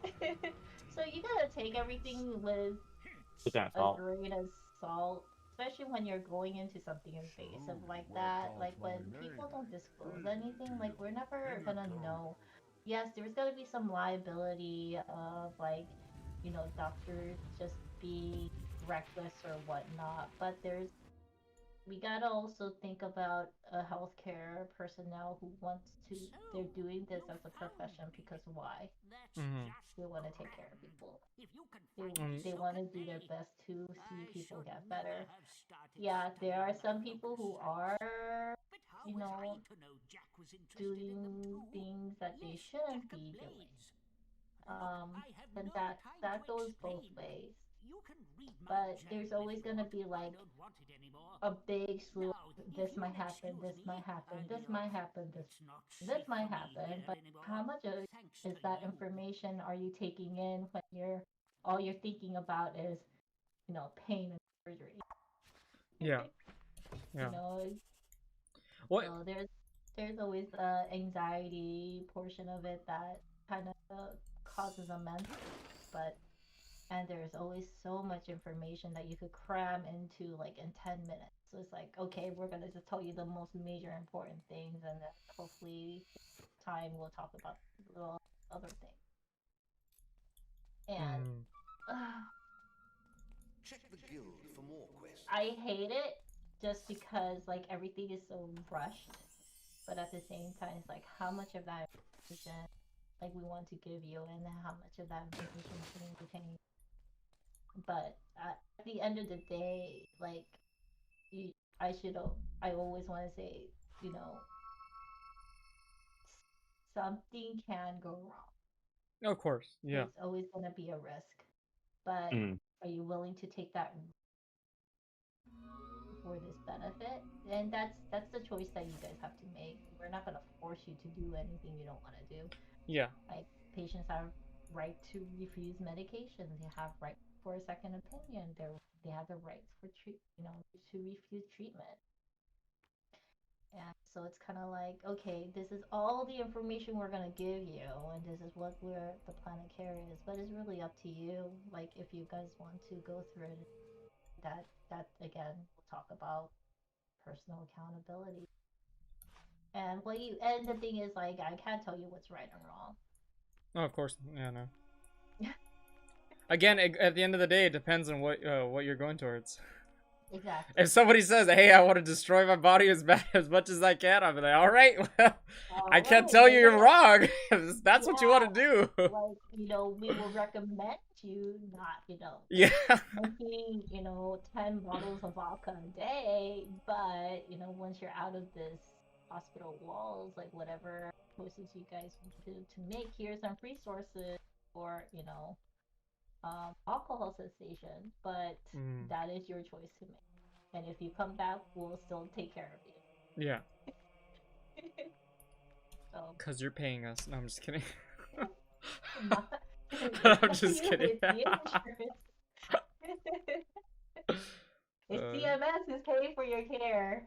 So you gotta take everything with a grain of salt. Especially when you're going into something invasive like that. Like, when people don't disclose anything, like, we're never gonna know. Yes, there's gonna be some liability of, like, you know, doctors just being reckless or whatnot, but we gotta also think about a healthcare personnel who wants to. They're doing this as a profession because why? Mhm. They want to take care of people. Mm. They want to do their best to see people get better. Yeah, there are some people who are, you know, doing things that they shouldn't be doing. And that goes both ways. But there's always gonna be like a big slew. This might happen. This might happen. This might happen. This might happen. But how much is that information are you taking in when you're all you're thinking about is pain and surgery? Yeah. You Yeah. know, What? so there's always anxiety portion of it that kind of causes a mental, but and there's always so much information that you could cram into like in 10 minutes. So it's like, okay, we're gonna just tell you the most major important things, and then hopefully time we'll talk about little other things. And Mm. Check the guild for more quests. I hate it just because like everything is so rushed, but at the same time, it's like how much of that information like we want to give you, and how much of that information can you retain. But at the end of the day, like you, I should I always want to say, you know, something can go wrong. Of course. Yeah. There's always going to be a risk, but Mm. are you willing to take that for this benefit? And that's the choice that you guys have to make. We're not going to force you to do anything you don't want to do. Yeah. Like patients have right to refuse medication. They have right for a second opinion. They have the rights for to refuse treatment. And so it's kind of like, okay, this is all the information we're gonna give you, and this is what the plan of care is. But it's really up to you. Like if you guys want to go through it, that again, we'll talk about personal accountability. And the thing is, like, I can't tell you what's right and wrong. Oh, of course. Yeah. No. Again, at the end of the day, it depends on what you're going towards. Exactly. If somebody says, "Hey, I want to destroy my body as bad as much as I can," I'll be like, "All right, well, I can't tell you you're wrong. That's what you want to do." Like, we will recommend you not, Yeah. drinking, 10 bottles of vodka a day, but, once you're out of this hospital walls, like whatever choices you guys want to make, here's some resources for, alcohol cessation, but Mm. that is your choice to make. And if you come back, we'll still take care of you. Yeah. So, Cause you're paying us. No, I'm just kidding. not, I'm it's just you, kidding. it's the insurance. It's CMS who's paying for your care.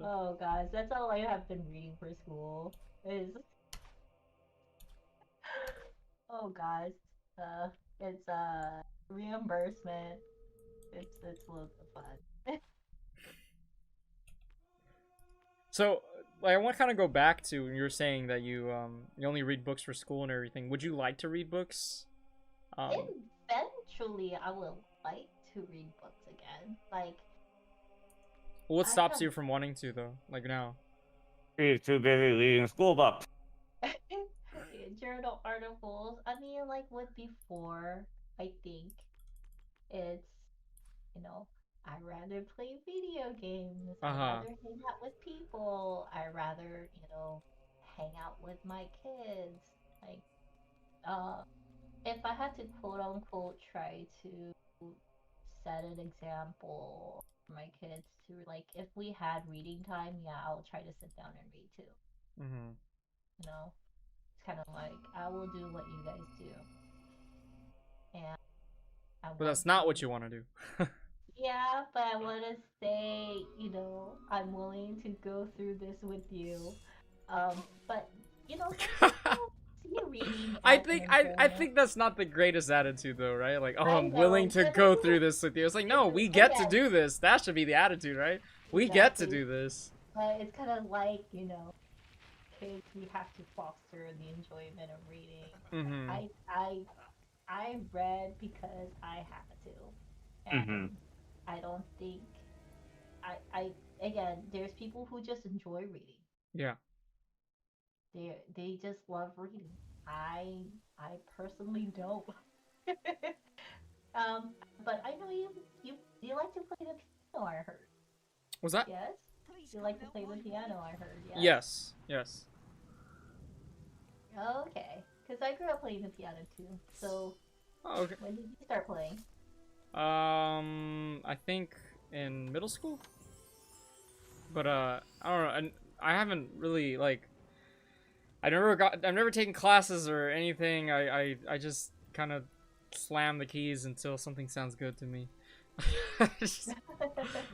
Oh gosh, that's all I have been reading for school. Is oh gosh, it's reimbursement. It's loads of fun. So, like, I want to kind of go back to when you were saying that you only read books for school and everything. Would you like to read books? Eventually, I would like to read books again. Like, What I stops have you from wanting to though? Like now? He's too busy reading school books. journal articles. I mean, like with before, I think it's I rather play video games. I Uh-huh. rather hang out with people. I rather hang out with my kids. Like, if I had to quote unquote try to set an example for my kids to like, if we had reading time, yeah, I'll try to sit down and read too. Mm-hmm. It's kind of like I will do what you guys do, and I But want that's not what to. you want to do. Yeah, but I want to say, I'm willing to go through this with you. But some people see reading I as an think I enjoyment. think that's not the greatest attitude though, right? Like, oh, I I'm willing know, to but go through this with you. It's like, no, we get to again, do this. That should be the attitude, right? We get to exactly. do this. But it's kind of like, kids, we have to foster the enjoyment of reading. Mm-hmm. I read because I had to. And Mm-hmm. I don't think I again, there's people who just enjoy reading. Yeah. They just love reading. I personally don't. um, but I know you like to play the piano. I heard. Was that? Yes. You like to play the piano. I heard. Yes. Yes. Yes. Okay. Because I grew up playing the piano too. So Oh, okay. when did you start playing? I think in middle school. But I don't know. I haven't really like. I've never taken classes or anything. I just kind of slam the keys until something sounds good to me.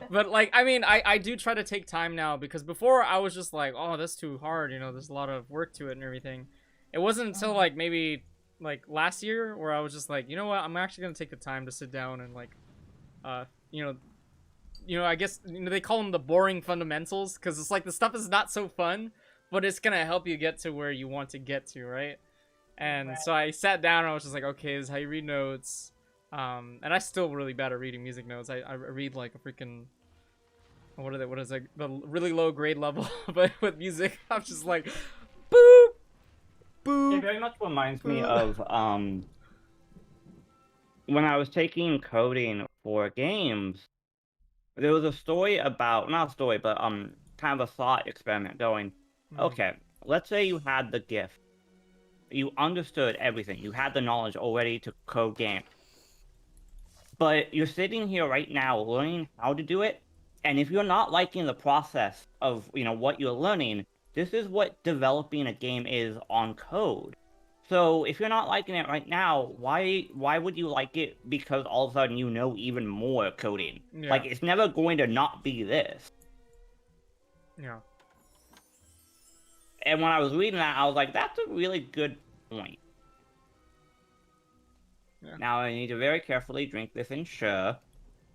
But like, I mean, I do try to take time now, because before I was just like, oh, that's too hard. You know, there's a lot of work to it and everything. It wasn't until like maybe like last year where I was just like, you know what, I'm actually gonna take the time to sit down and like, I guess they call them the boring fundamentals, because it's like the stuff is not so fun, but it's gonna help you get to where you want to get to, right? And Right. so I sat down and I was just like, okay, this is how you read notes. And I still really bad at reading music notes. I read like a freaking, what is it, the really low grade level, but with music I'm just like, boop, It boop. very much reminds me of when I was taking coding for games. There was a story about, not a story, but kind of a thought experiment going. Okay, let's say you had the gift, you understood everything, you had the knowledge already to code games, but you're sitting here right now learning how to do it, and if you're not liking the process of what you're learning, this is what developing a game is on code. So if you're not liking it right now, why would you like it because all of a sudden you know even more coding? Yeah. Like, it's never going to not be this. Yeah. And when I was reading that, I was like, that's a really good point. Yeah. Now I need to very carefully drink this ensure,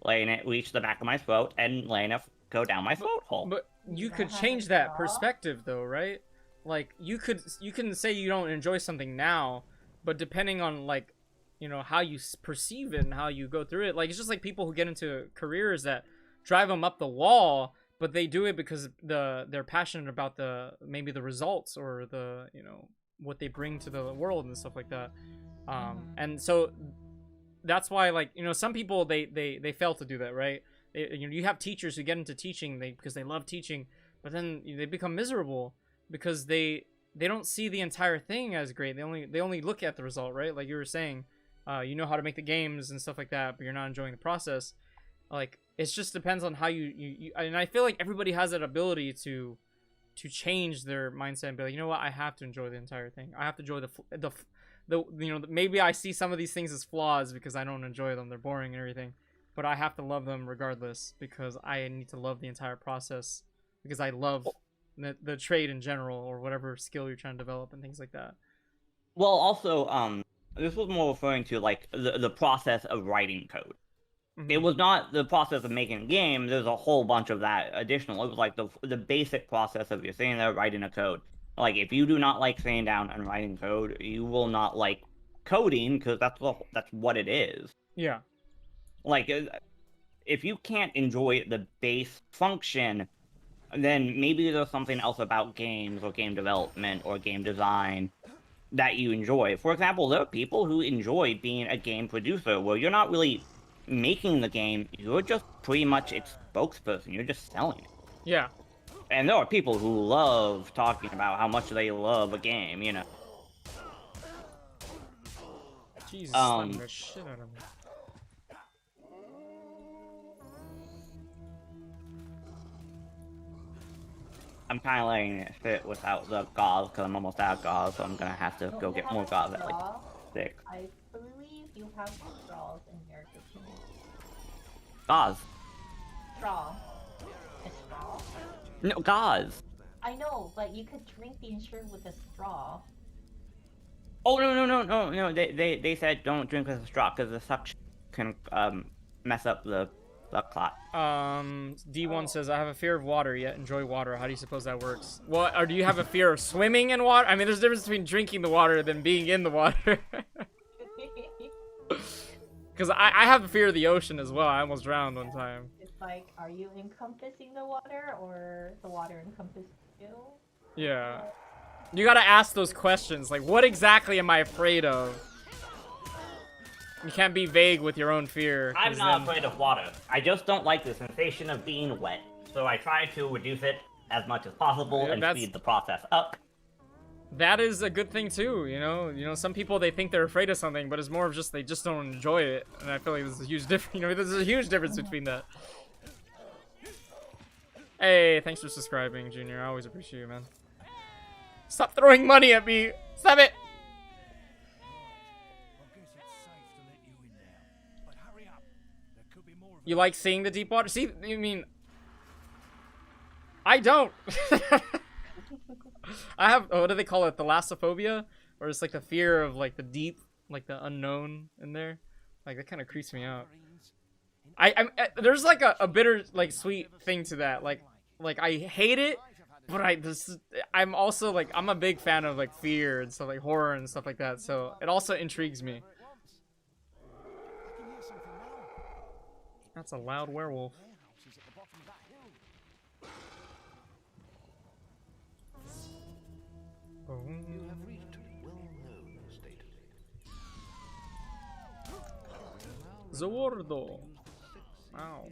letting it reach the back of my throat and letting it go down my throat hole. But you don't could have change a that straw? perspective though, right? Like you can say you don't enjoy something now, but depending on like, how you perceive it and how you go through it, like it's just like people who get into careers that drive them up the wall, but they do it because they're passionate about maybe the results or the what they bring to the world and stuff like that. And so that's why, like, some people they fail to do that, right? You have teachers who get into teaching because they love teaching, but then they become miserable because they don't see the entire thing as great. They only look at the result, right? Like you were saying, you know how to make the games and stuff like that, but you're not enjoying the process. Like it just depends on how you and I feel like everybody has that ability to change their mindset and be like, you know what, I have to enjoy the entire thing. I have to enjoy the maybe I see some of these things as flaws because I don't enjoy them. They're boring and everything, but I have to love them regardless because I need to love the entire process because I love the trade in general or whatever skill you're trying to develop and things like that. Well, also, this was more referring to like the process of writing code. It was not the process of making a game. There's a whole bunch of that additional. It was like the basic process of you sitting there writing a code. Like, if you do not like sitting down and writing code, you will not like coding because that's what it is. Yeah. Like, if you can't enjoy the base function, then maybe there's something else about games or game development or game design that you enjoy. For example, there are people who enjoy being a game producer where you're not really making the game, you're just pretty much its spokesperson, you're just selling it. Yeah. And there are people who love talking about how much they love a game, Jesus, slapping the shit out of me. I'm kind of letting it fit without the gauze because I'm almost out of gauze, so I'm gonna have to go get more gauze at like 6. I believe you have straws in your kitchen. Gauze. Straw. A straw? No, gauze. I know, but you could drink the ensure with a straw. Oh, no. They said don't drink with a straw because the suction can mess up the clot. D1 says, I have a fear of water, yet enjoy water. How do you suppose that works? What, or do you have a fear of swimming in water? I mean, there's a difference between drinking the water than being in the water. Because Because I have a fear of the ocean as well. I almost drowned one time. It's like, are you encompassing the water or the water encompassing you? Yeah. You gotta ask those questions. Like, what exactly am I afraid of? You can't be vague with your own fear. I'm 'cause not then- afraid of water. I just don't like the sensation of being wet. So I try to reduce it as much as possible Yeah, and that's- speed the process up. That is a good thing too, you know. You know, some people they think they're afraid of something, but it's more of just they just don't enjoy it. And I feel like there's a huge difference. You know, there's a huge difference between that. Hey, thanks for subscribing, Junior. I always appreciate you, man. Stop throwing money at me. Stop it. I guess it's safe to let you in now. But hurry up. There could be more of You like seeing the deep water? See, you mean I don't. I have, what do they call it? Thalassophobia? Or it's like the fear of like the deep, like the unknown in there. Like that kind of creeps me out. There's like a bitter, like sweet thing to that. Like I hate it, but I'm also like, I'm a big fan of like fear and stuff like horror and stuff like that. So it also intrigues me. That's a loud werewolf. You have reached a well-known state of Zordo. Wow.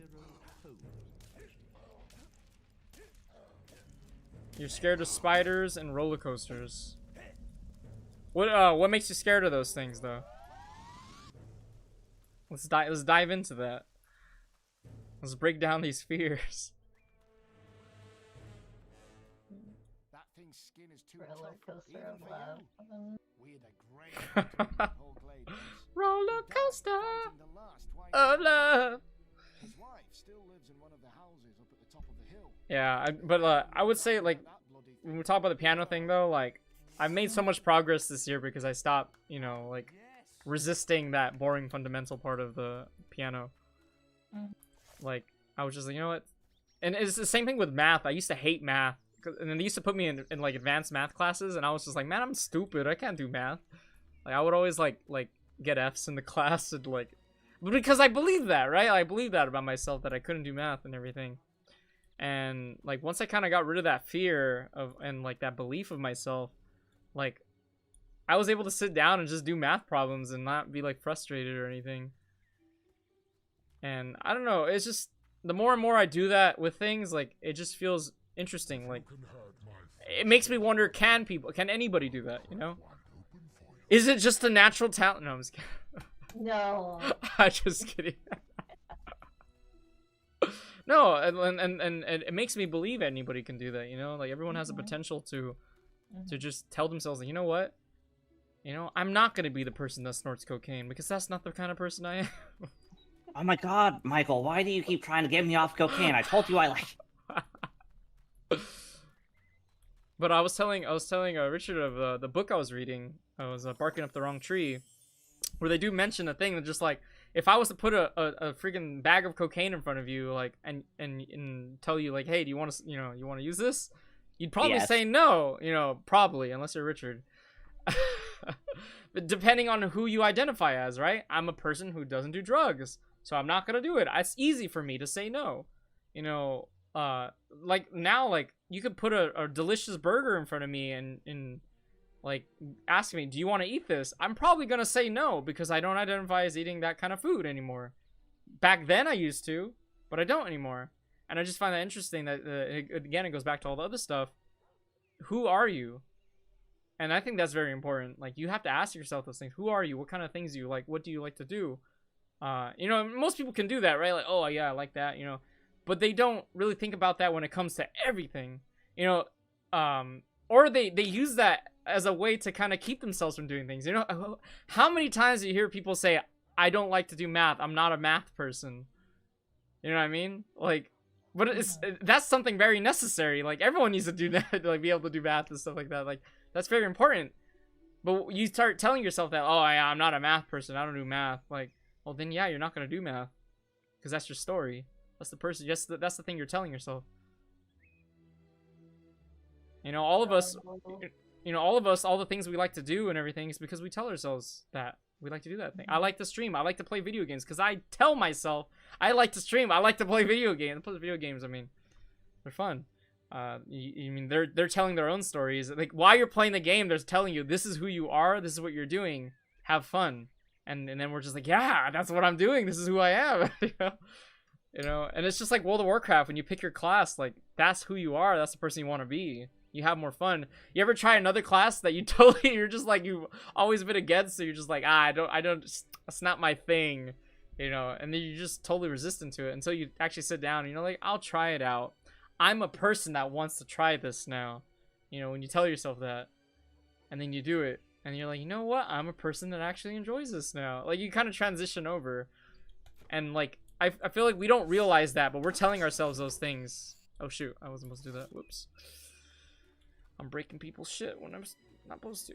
You're scared of spiders and roller coasters. What makes you scared of those things though? Let's dive into that. Let's break down these fears. that thing's skin is too Roller tough, coaster even of for love. you. We had a great time whole glade once. Roller coaster Fighting the last wave. of love. His wife still lives in one of the houses up at the top of the hill. Yeah, but I would say like That bloody when we talk about the piano thing though, like I've made so much progress this year because I stopped, you know, like resisting that boring fundamental part of the piano. Like I was just like, you know what? And it's the same thing with math. I used to hate math, and then they used to put me in like advanced math classes, and I was just like, man, I'm stupid. I can't do math. Like I would always like get F's in the class and like, because I believe that, right? I believe that about myself, that I couldn't do math and everything. And like once I kind of got rid of that fear of and like that belief of myself, like I was able to sit down and just do math problems and not be like frustrated or anything. And I don't know, it's just the more and more I do that with things, like it just feels interesting. Like Can hurt my it makes me wonder, can anybody do that, you know? Is it just a natural talent? No, I'm just kidding. No. I'm just kidding. No, and it makes me believe anybody can do that, you know? Like everyone has a potential to just tell themselves, like, you know what? You know, I'm not gonna be the person that snorts cocaine because that's not the kind of person I am. Oh my god, Michael, why do you keep trying to get me off cocaine? I told you I like... But I was telling Richard of the book I was reading. I was barking up the wrong tree, where they do mention a thing that just like, if I was to put a freaking bag of cocaine in front of you, like, and tell you like, hey, do you want to, you want to use this? You'd probably Yes. say no, probably, unless you're Richard. But depending on who you identify as, right? I'm a person who doesn't do drugs, so I'm not gonna do it. It's easy for me to say no. Like now, like you could put a delicious burger in front of me and like ask me, do you want to eat this? I'm probably gonna say no because I don't identify as eating that kind of food anymore. Back then I used to, but I don't anymore. And I just find that interesting that again it goes back to all the other stuff. Who are you? And I think that's very important. Like you have to ask yourself those things. Who are you? What kind of things do you like? What do you like to do? Most people can do that, right? Like, oh yeah, I like that, but they don't really think about that when it comes to everything, or they use that as a way to kind of keep themselves from doing things. How many times do you hear people say, I don't like to do math, I'm not a math person? You know what I mean? Like, but that's something very necessary. Like everyone needs to do that, like be able to do math and stuff like that. Like that's very important. But you start telling yourself that, oh yeah, I'm not a math person, I don't do math. Like, well then yeah, you're not gonna do math because that's your story. That's the person. That's the thing you're telling yourself. All of us, all the things we like to do and everything is because we tell ourselves that. We like to do that thing. I like to stream. I like to play video games because I tell myself I like to stream. I like to play video games. Play video games. I mean, they're fun. You mean they're telling their own stories. Like while you're playing the game, they're telling you this is who you are. This is what you're doing. Have fun. And then we're just like, yeah, that's what I'm doing. This is who I am. You know. And it's just like World of Warcraft. When you pick your class, like that's who you are. That's the person you want to be. You have more fun. You ever try another class that you totally, you're just like, you've always been against, so you're just like, I don't, it's not my thing, you know, and then you're just totally resistant to it until you actually sit down and you're like, I'll try it out. I'm a person that wants to try this now, you know, when you tell yourself that, and then you do it, and you're like, you know what, I'm a person that actually enjoys this now. Like, you kind of transition over, and like, I feel like we don't realize that, but we're telling ourselves those things. Oh shoot, I wasn't supposed to do that, whoops. I'm breaking people's shit when I'm not supposed to.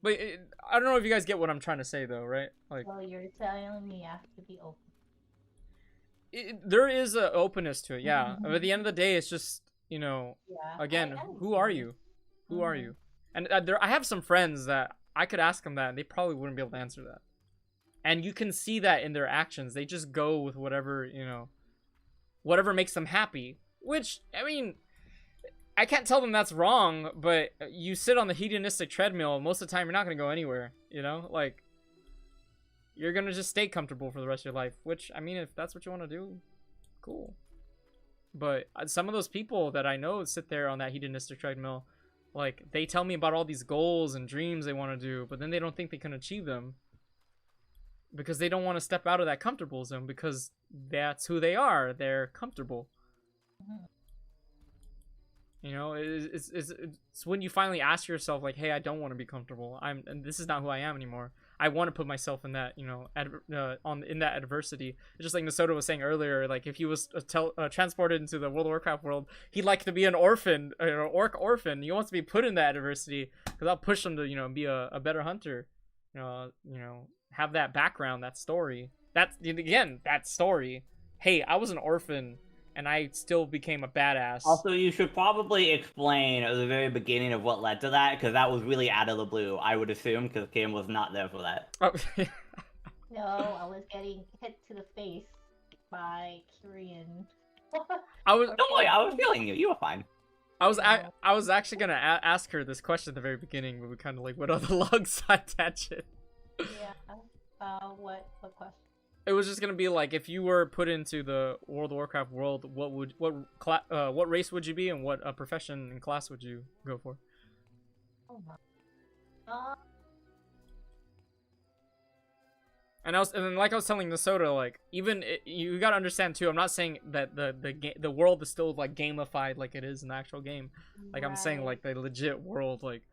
But I don't know if you guys get what I'm trying to say, though, right? Like, So you're telling me I have to be open. There is an openness to it, yeah. But at the end of the day, it's just, you know, Yeah. again, I who are understand. you? Who are you? And I have some friends that I could ask them that, and they probably wouldn't be able to answer that. And you can see that in their actions. They just go with whatever, you know, whatever makes them happy. Which, I mean, I can't tell them that's wrong, but you sit on the hedonistic treadmill, most of the time you're not going to go anywhere, you know? Like, you're going to just stay comfortable for the rest of your life, which, I mean, if that's what you want to do, cool. But some of those people that I know sit there on that hedonistic treadmill, like, they tell me about all these goals and dreams they want to do, but then they don't think they can achieve them because they don't want to step out of that comfortable zone because that's who they are. They're comfortable. You know, it's when you finally ask yourself, like, hey, I don't want to be comfortable. And this is not who I am anymore. I want to put myself in that, you know, in that adversity. It's just like Nasoto was saying earlier, like if he was transported into the World of Warcraft world, he'd like to be an orphan, an orc orphan. He wants to be put in that adversity because that'll push him to, you know, be a better hunter. You know, have that background, that story. That's again that story. Hey, I was an orphan. And I still became a badass. Also, you should probably explain at the very beginning of what led to that, because that was really out of the blue, I would assume, because Kim was not there for that. Oh. No, I was getting hit to the face by Kyrian. I was. Don't worry, I was feeling you. You were fine. I was actually gonna ask her this question at the very beginning, but we kind of like went on the long side tangent. Yeah. What question? It was just gonna be like, if you were put into the World of Warcraft world, what race would you be, and what profession and class would you go for? Oh my. And then like I was telling Nasoto, like you gotta understand too. I'm not saying that the world is still like gamified like it is in the actual game. Like I'm saying like the legit world. Like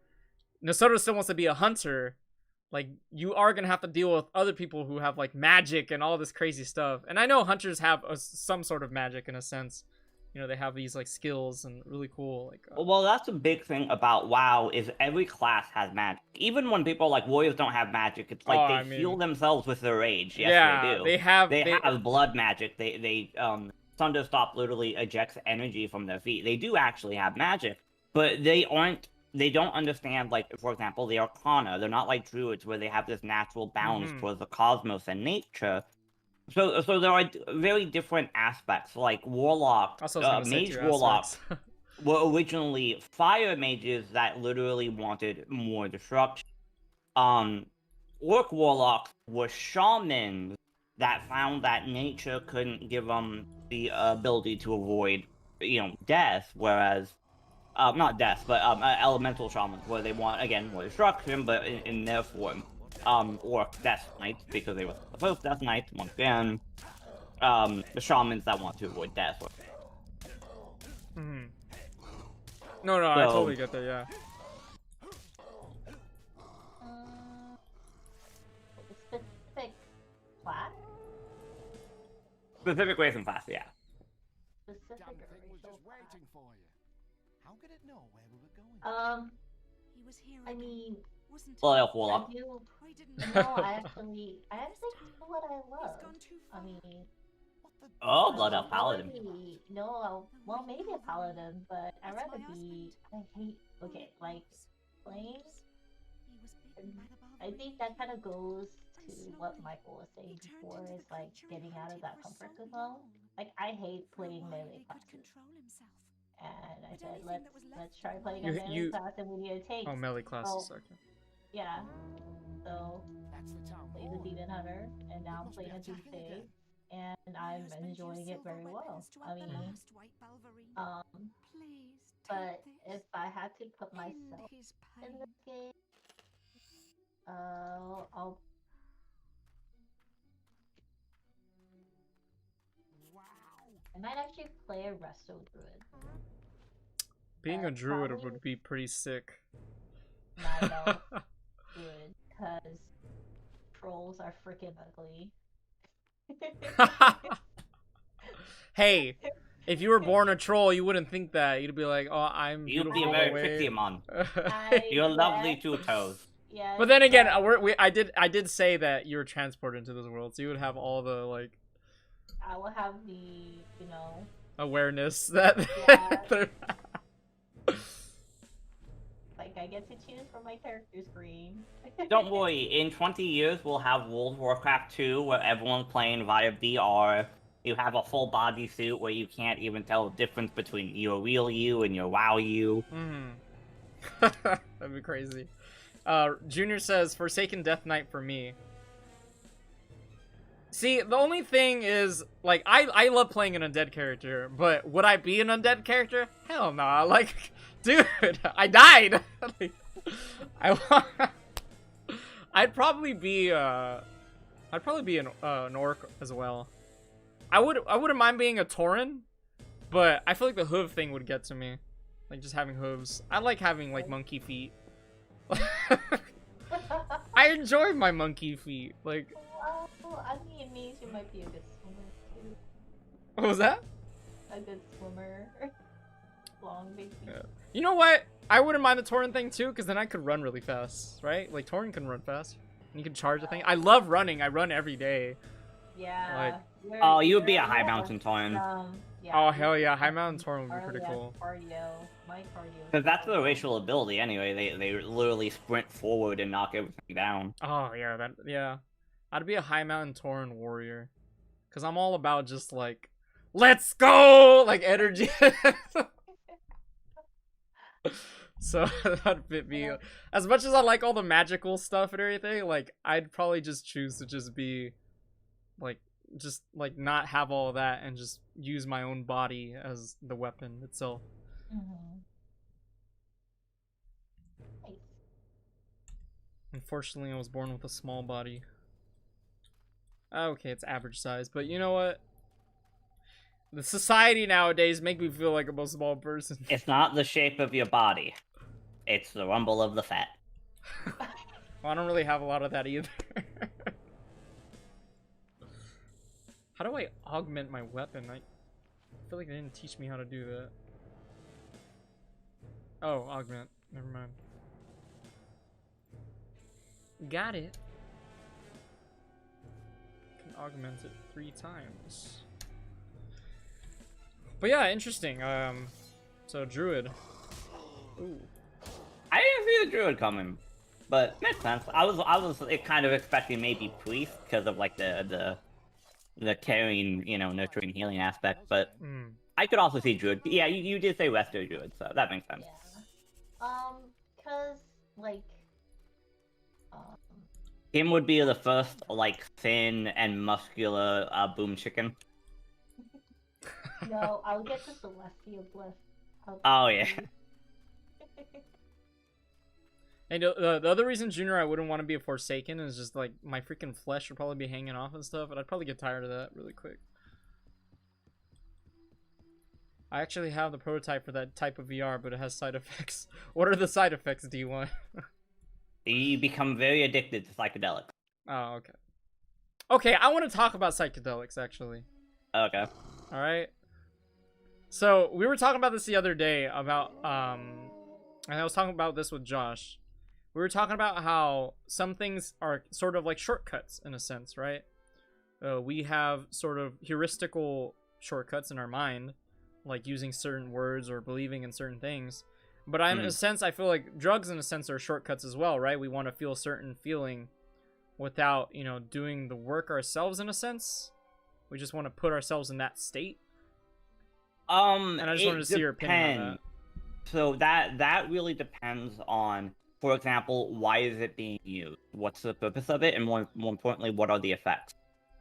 Nasoto still wants to be a hunter. Like, you are gonna have to deal with other people who have, like, magic and all this crazy stuff. And I know hunters have some sort of magic in a sense. You know, they have these, like, skills and really cool, like... Well, that's the big thing about WoW, is every class has magic. Even when people, like, warriors don't have magic, it's like they heal themselves with their rage. Yes, yeah, they do. They have blood magic. Thunderstop literally ejects energy from their feet. They do actually have magic, but they don't understand, like, for example, the Arcana. They're not like druids where they have this natural balance towards the cosmos and nature. So there are very different aspects, like warlocks, mage warlocks were originally fire mages that literally wanted more destruction. Orc warlocks were shamans that found that nature couldn't give them the ability to avoid, you know, death, whereas not death, but elemental shamans, where they want, again, more destruction, but in their form. Or Death Knights, because they were the first Death Knights, once again. The shamans that want to avoid death. No, I totally get that, yeah. Specific class? Specific race and class, yeah. Specific Damn thing was racial just class. waiting for you. How could it know where we were going? He was here I again, mean, wasn't he? Well, elf I warlock. do. I didn't No, know. I actually do what I love. He's gone too I far. mean, What the? Oh, blood elf paladin. Well, maybe a paladin, but I'd rather be. I hate. Okay, like flames. He was I think that kind of goes to what Michael was saying before, is like getting out of that comfort zone. Like I hate playing melee classes, and I said let's try playing a melee class, and we need a tank. Oh, melee classes. Okay. Yeah. So played the Demon Hunter, and now I'm playing a Doomsday, and I'm enjoying it very well. I mean, but if I had to put myself in this game, I'll. I might actually play a Resto Druid. Being a druid probably would be pretty sick. not know druid, because trolls are freaking ugly. Hey, if you were born a troll, you wouldn't think that. You'd be like, "Oh, I'm You'd beautiful be a very away." pretty man. I You're lovely guess, two toes. yes, But then again, but I did say that you were transported into this world, so you would have all the like I will have the, awareness that. Yeah. Like I get to choose from my character screen. Don't worry, in 20 years we'll have World of Warcraft 2 where everyone's playing via VR. You have a full body suit where you can't even tell the difference between your real you and your WoW you. That'd be crazy. Junior says, Forsaken Death Knight for me. See, the only thing is, like, I love playing an undead character, but would I be an undead character? Hell nah. Like, dude, I died. Like, I'd probably be an orc as well. I wouldn't mind being a tauren, but I feel like the hoof thing would get to me. Like, just having hooves. I like having, like, monkey feet. I enjoy my monkey feet. Like, Well, I mean, it means you might be a good swimmer too. what was that? A good swimmer. Long big feet. Yeah. You know what? I wouldn't mind the tauren thing too, because then I could run really fast, right? Like, tauren can run fast. And you can charge the thing. I love running. I run every day. Yeah. Oh, you would be a high mountain tauren. Yeah, Oh, hell yeah. High mountain tauren would be pretty cool. Cardio. My cardio. Because that's their racial ability anyway. They literally sprint forward and knock everything down. Oh, yeah. Yeah. I'd be a high mountain tauren warrior. Because I'm all about just, like, let's go! Like, energy. So, that'd fit me. As much as I like all the magical stuff and everything, like, I'd probably just choose to just be, like, not have all that and just use my own body as the weapon itself. Nice. Unfortunately, I was born with a small body. Okay, it's average size, but you know what? The society nowadays make me feel like I'm a small person. It's not the shape of your body. It's the rumble of the fat. Well, I don't really have a lot of that either. How do I augment my weapon? I feel like they didn't teach me how to do that. Oh, augment. Never mind. Got it. Can augment it 3 times. But yeah, interesting. So druid. Ooh. I didn't see the druid coming, but makes sense. I was kind of expecting maybe priest because of like the carrying, nurturing, healing aspect, but I could also see druid. Yeah, you did say resto druid, so that makes sense. Yeah. Cause like, Him would be the first like thin and muscular boom chicken. no, I'll get to Celestia Bliss. Oh yeah. And the other reason, Junior, I wouldn't want to be a Forsaken is just like my freaking flesh would probably be hanging off and stuff, and I'd probably get tired of that really quick. I actually have the prototype for that type of VR, but it has side effects. What are the side effects, D1? You become very addicted to psychedelics. Oh, okay. Okay, I want to talk about psychedelics, actually. Okay. Alright? So, we were talking about this the other day, about, and I was talking about this with Josh. We were talking about how some things are sort of like shortcuts, in a sense, right? We have sort of heuristical shortcuts in our mind, like using certain words or believing in certain things. But in a sense, I feel like drugs, in a sense, are shortcuts as well, right? We want to feel a certain feeling without, you know, doing the work ourselves, in a sense. We just want to put ourselves in that state. And I just wanted to see your opinion on that. So that really depends on, for example, why is it being used? What's the purpose of it? And more importantly, what are the effects?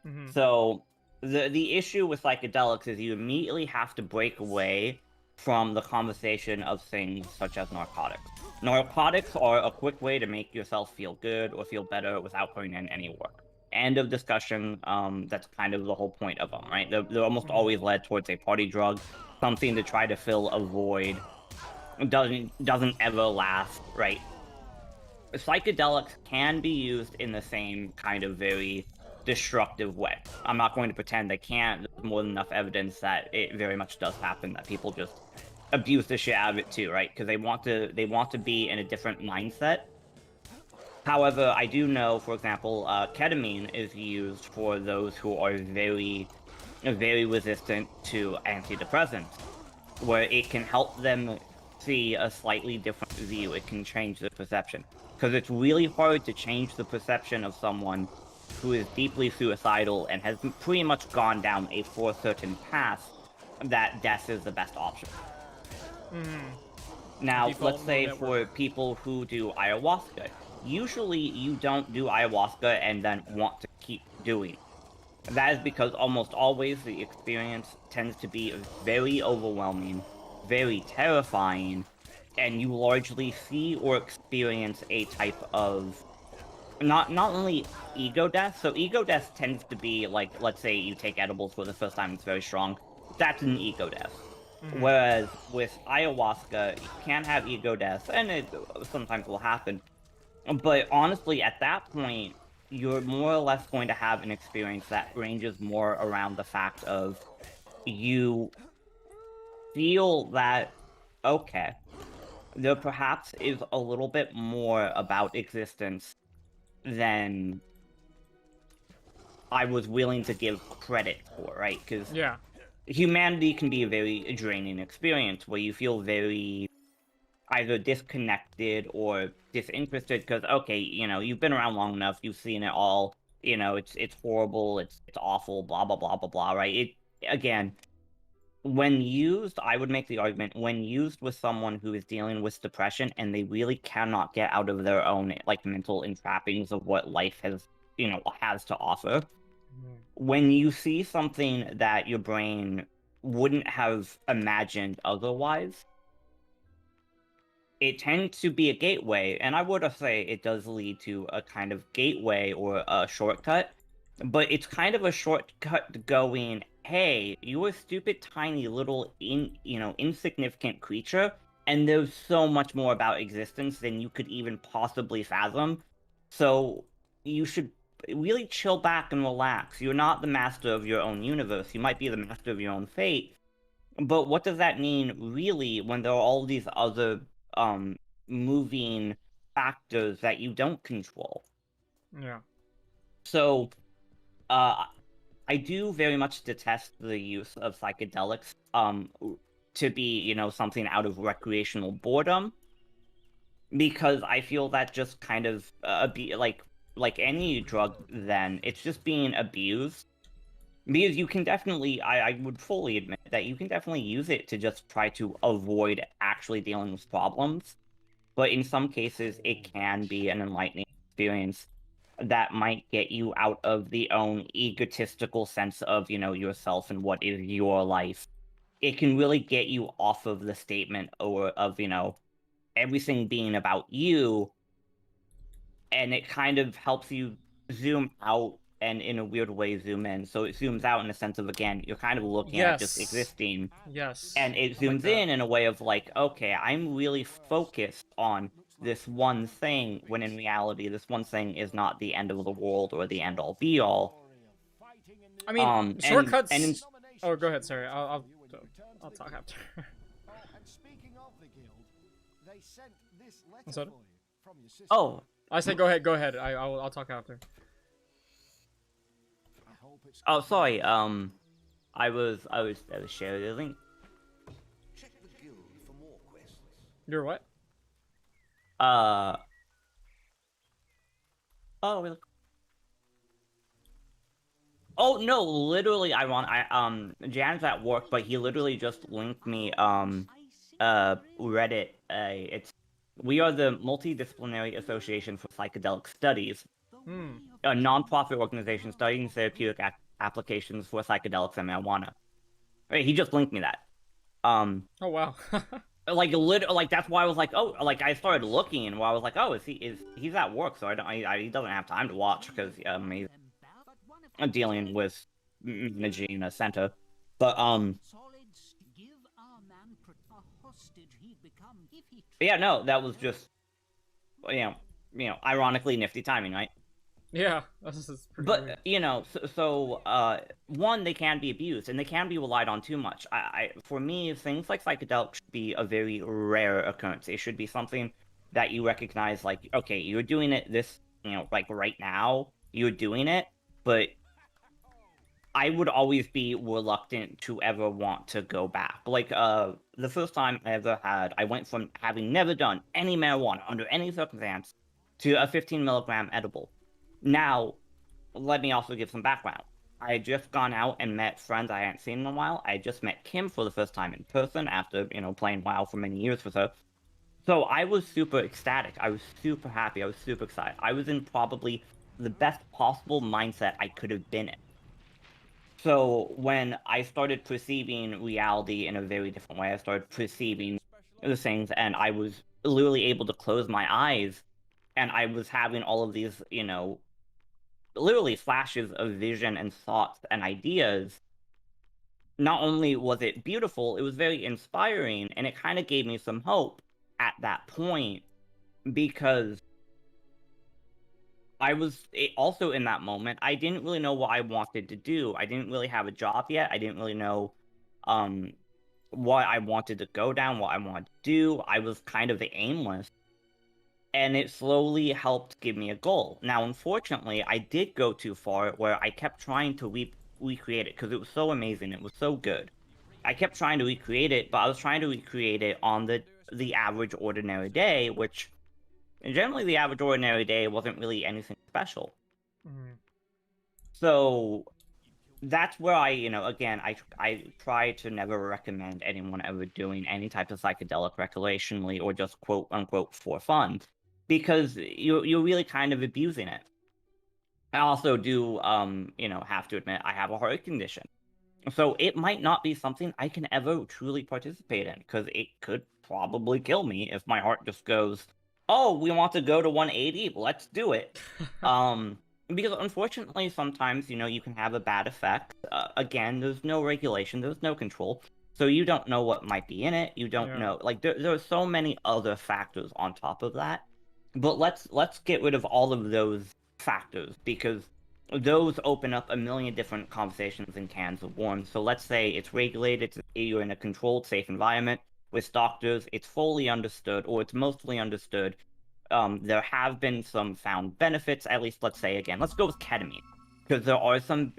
Mm-hmm. So the issue with psychedelics is you immediately have to break away from the conversation of things such as narcotics. Narcotics are a quick way to make yourself feel good or feel better without putting in any work. End of discussion. That's kind of the whole point of them, right? They're almost always led towards a party drug, something to try to fill a void. Doesn't ever last, right? Psychedelics can be used in the same kind of very destructive way. I'm not going to pretend they can't. There's more than enough evidence that it very much does happen, that people just abuse the shit out of it too, right? Because they want to be in a different mindset. However, I do know, for example, ketamine is used for those who are very resistant to antidepressants, where it can help them see a slightly different view. It can change the perception. Because it's really hard to change the perception of someone who is deeply suicidal and has pretty much gone down a for certain path that death is the best option. Now, Default let's say mode for network. people who do ayahuasca, usually you don't do ayahuasca and then want to keep doing it. That is because almost always the experience tends to be very overwhelming, very terrifying, and you largely see or experience a type of not only ego death. So ego death tends to be like, let's say you take edibles for the first time, it's very strong. That's an ego death. Whereas with ayahuasca, you can have ego death, and it sometimes will happen. But honestly, at that point, you're more or less going to have an experience that ranges more around the fact of you feel that, okay, there perhaps is a little bit more about existence than I was willing to give credit for, right? Because Yeah. humanity can be a very draining experience where you feel very either disconnected or disinterested because, okay, you know, you've been around long enough, you've seen it all, you know, it's horrible, it's awful, blah, blah, blah, blah, blah, right? It, again, when used, I would make the argument, when used with someone who is dealing with depression and they really cannot get out of their own, like, mental entrappings of what life has, you know, has to offer, when you see something that your brain wouldn't have imagined otherwise, it tends to be a gateway, and I would say it does lead to a kind of gateway or a shortcut, but it's kind of a shortcut going, hey, you're a stupid, tiny, little, insignificant creature, and there's so much more about existence than you could even possibly fathom, so you should really chill back and relax. You're not the master of your own universe. You might be the master of your own fate, but what does that mean, really, when there are all these other moving factors that you don't control? Yeah. So, I do very much detest the use of psychedelics to be, you know, something out of recreational boredom, because I feel that just kind of like any drug, then it's just being abused. Because you can definitely, I would fully admit that you can definitely use it to just try to avoid actually dealing with problems. But in some cases, it can be an enlightening experience that might get you out of the own egotistical sense of, you know, yourself and what is your life. It can really get you off of the statement or of, you know, everything being about you, and it kind of helps you zoom out and in a weird way zoom in. So it zooms out in the sense of, again, you're kind of looking at just Yes. existing, Yes. and it I like zooms that. in a way of like, okay, I'm really focused on this one thing, when in reality this one thing is not the end of the world or the end all be all. I mean, And shortcuts. in, Oh, go ahead. Sorry, I'll talk after. And speaking of the guild, they sent this letter What's that? for you from your sister. oh I said go ahead. Go ahead. I'll talk after. I hope it's oh sorry, I was sharing the link. check the guild for more quests. You're what? Oh, really? Oh no, literally, Jan's at work, but he literally just linked me Reddit. It's We are the Multidisciplinary Association for Psychedelic Studies, Hmm. a nonprofit organization studying therapeutic applications for psychedelics and marijuana. Right, he just linked me that. Oh wow. Like that's why I was like, oh, like I started looking, and I was like, oh, he's at work, so he doesn't have time to watch because he's dealing with managing a center. But yeah, no, that was just ironically nifty timing, right? Yeah, this is pretty But weird. one, they can be abused and they can be relied on too much. For me, things like psychedelics should be a very rare occurrence. It should be something that you recognize, like, okay, you're doing it like right now, you're doing it, but I would always be reluctant to ever want to go back. Like, the first time I went from having never done any marijuana under any circumstance to a 15 milligram edible. Now, let me also give some background. I had just gone out and met friends I hadn't seen in a while. I just met Kim for the first time in person after, playing WoW for many years with her. So I was super ecstatic. I was super happy. I was super excited. I was in probably the best possible mindset I could have been in. So when I started perceiving reality in a very different way, I started perceiving the things, and I was literally able to close my eyes, and I was having all of these, literally flashes of vision and thoughts and ideas. Not only was it beautiful, it was very inspiring, and it kind of gave me some hope at that point because also in that moment, I didn't really know what I wanted to do. I didn't really have a job yet. I didn't really know what I wanted to go down, what I wanted to do. I was kind of aimless. And it slowly helped give me a goal. Now, unfortunately, I did go too far where I kept trying to recreate it because it was so amazing. It was so good. I kept trying to recreate it, but I was trying to recreate it on the average ordinary day, which generally the average ordinary day wasn't really anything special. Mm. So that's where again, I try to never recommend anyone ever doing any type of psychedelic recreationally or just quote unquote for fun, because you're really kind of abusing it. I also do have to admit I have a heart condition. So it might not be something I can ever truly participate in because it could probably kill me if my heart just goes, "Oh, we want to go to 180, let's do it." Because unfortunately, sometimes you can have a bad effect. Again, there's no regulation, there's no control, so you don't know what might be in it. You don't Yeah. know, like there are so many other factors on top of that. But let's get rid of all of those factors because those open up a million different conversations and cans of worms. So let's say it's regulated, you're in a controlled, safe environment with doctors, it's fully understood, or it's mostly understood. There have been some found benefits, at least let's say again, let's go with ketamine. Because there are some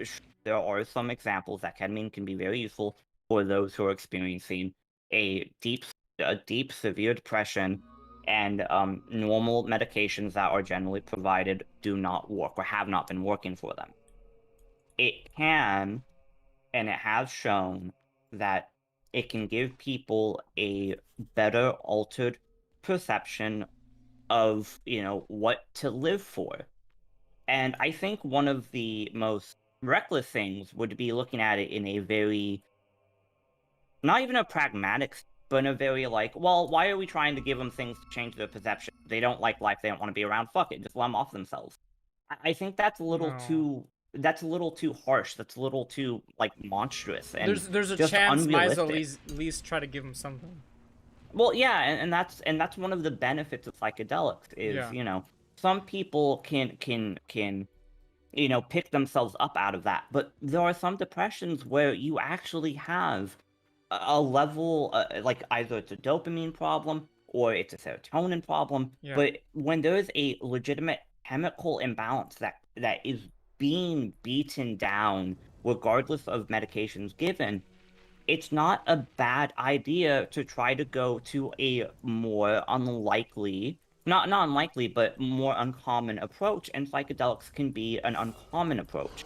examples that ketamine can be very useful for those who are experiencing a deep severe depression, and normal medications that are generally provided do not work or have not been working for them. It can, and it has shown that it can give people a better altered perception of, what to live for. And I think one of the most reckless things would be looking at it in a very, not even a pragmatic, but in a very like, well, why are we trying to give them things to change their perception? They don't like life, they don't want to be around, fuck it, just let them off themselves. I think that's a little No. too harsh, that's a little too like monstrous and There's a just chance might as well unrealistic. at least try to give him something. Well, yeah, and that's one of the benefits of psychedelics is, Yeah. Some people can pick themselves up out of that, but there are some depressions where you actually have a level, like either it's a dopamine problem or it's a serotonin problem. Yeah. But when there is a legitimate chemical imbalance that is being beaten down regardless of medications given, it's not a bad idea to try to go to a more unlikely, not unlikely, but more uncommon approach, and psychedelics can be an uncommon approach.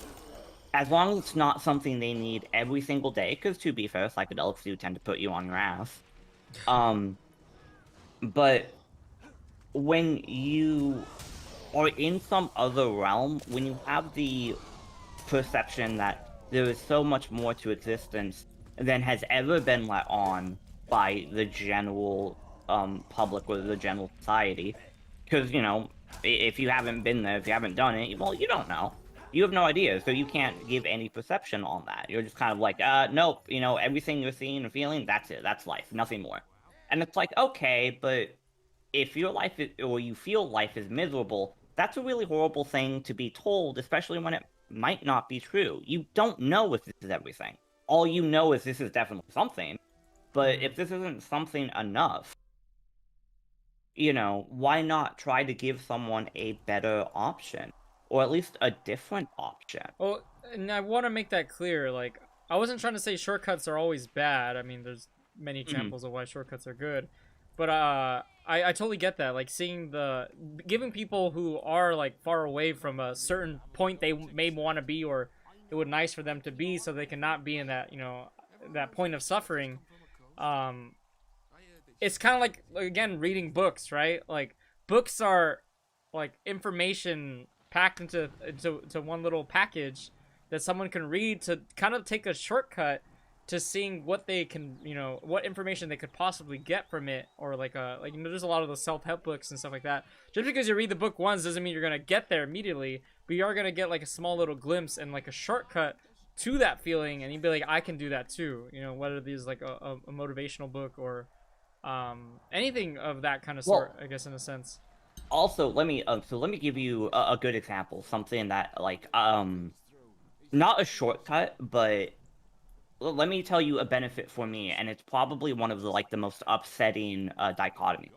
As long as it's not something they need every single day, because to be fair, psychedelics do tend to put you on your ass. But when you are in some other realm, when you have the perception that there is so much more to existence than has ever been let on by the general public or the general society, because if you haven't been there, if you haven't done it, well, you don't know. You have no idea, so you can't give any perception on that. You're just kind of like, nope, everything you're seeing and feeling, that's it, that's life, nothing more. And it's like, okay, but if your life is, or you feel life is miserable, that's a really horrible thing to be told, especially when it might not be true. You don't know if this is everything. All you know is this is definitely something. But if this isn't something enough, why not try to give someone a better option? Or at least a different option? Well, and I want to make that clear. Like, I wasn't trying to say shortcuts are always bad. I mean, there's many examples of why shortcuts are good. But I totally get that. Like, giving people who are, like, far away from a certain point they may want to be, or it would nice for them to be, so they cannot be in that, that point of suffering. It's kind of like, again, reading books, right? Like, books are, like, information packed into one little package that someone can read to kind of take a shortcut to seeing what they can, what information they could possibly get from it, or there's a lot of those self-help books and stuff like that. Just because you read the book once doesn't mean you're gonna get there immediately, but you are gonna get like a small little glimpse and like a shortcut to that feeling, and you'd be like, I can do that too. Whether these like a motivational book or anything of that kind of sort, I guess, in a sense. Also, let me give you a good example, something that like not a shortcut, but let me tell you a benefit for me, and it's probably one of the most upsetting dichotomies.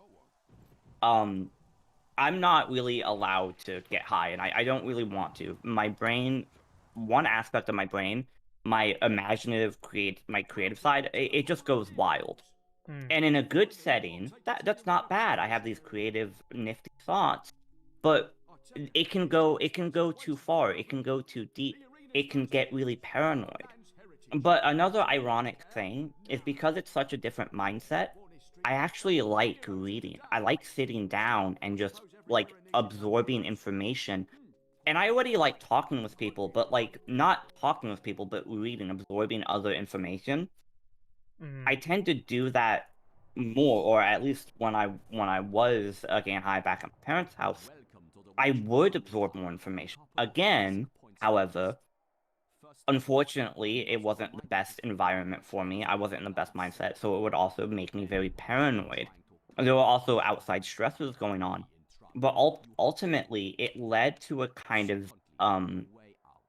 I'm not really allowed to get high, and I don't really want to. My brain, one aspect of my brain, my my creative side, it just goes wild. And in a good setting, that's not bad. I have these creative, nifty thoughts, but it can go too far. It can go too deep. It can get really paranoid. But another ironic thing is, because it's such a different mindset, I actually like reading. I like sitting down and just like absorbing information. And I already like talking with people, but like not talking with people, but reading, absorbing other information. I tend to do that more, or at least when I was getting high back at my parents' house, I would absorb more information. Again, however, unfortunately, it wasn't the best environment for me. I wasn't in the best mindset, so it would also make me very paranoid. There were also outside stresses going on, but ultimately, it led to a kind of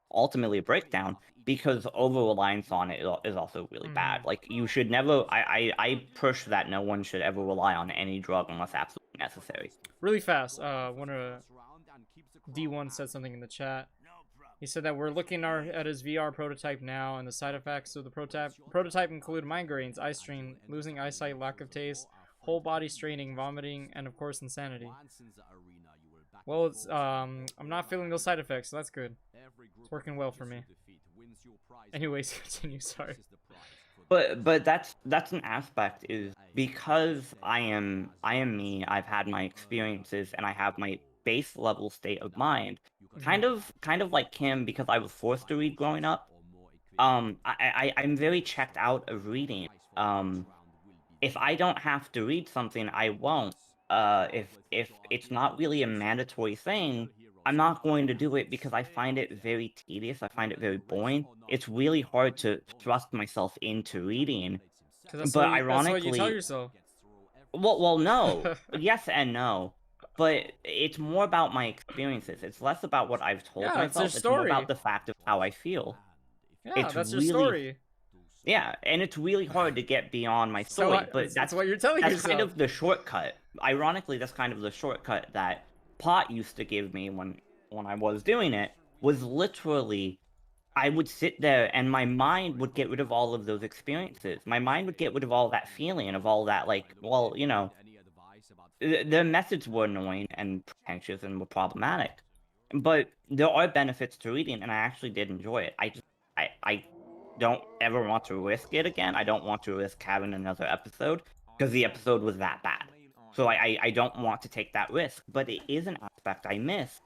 ultimately a breakdown, because over-reliance on it is also really bad. Like, you should never, I push that no one should ever rely on any drug unless absolutely necessary. Really fast, D1 said something in the chat. He said that we're looking at his VR prototype now, and the side effects of the prototype include migraines, eye strain, losing eyesight, lack of taste, whole body straining, vomiting, and of course insanity. Well, it's I'm not feeling those side effects, so that's good. It's working well for me. Anyways, continue. Sorry. But that's an aspect, is because I am me. I've had my experiences, and I have my base level state of mind. Kind of like Kim, because I was forced to read growing up. I'm very checked out of reading. If I don't have to read something, I won't. If it's not really a mandatory thing, I'm not going to do it, because I find it very tedious. I find it very boring. It's really hard to thrust myself into reading. But ironically, that's what you tell yourself. Well, no. Yes and no. But it's more about my experiences. It's less about what I've told myself. It's more about the fact of how I feel. Yeah, that's your story. Yeah, and it's really hard to get beyond my story, but that's what you're telling yourself. That's kind of the shortcut. Ironically, that's kind of the shortcut that pot used to give me when I was doing it. Was literally, I would sit there and my mind would get rid of all of those experiences. My mind would get rid of all that feeling of all that, like, well, you know, the methods were annoying and pretentious and were problematic. But there are benefits to reading, and I actually did enjoy it. I don't ever want to risk it again. I don't want to risk having another episode because the episode was that bad. So I don't want to take that risk, but it is an aspect I miss.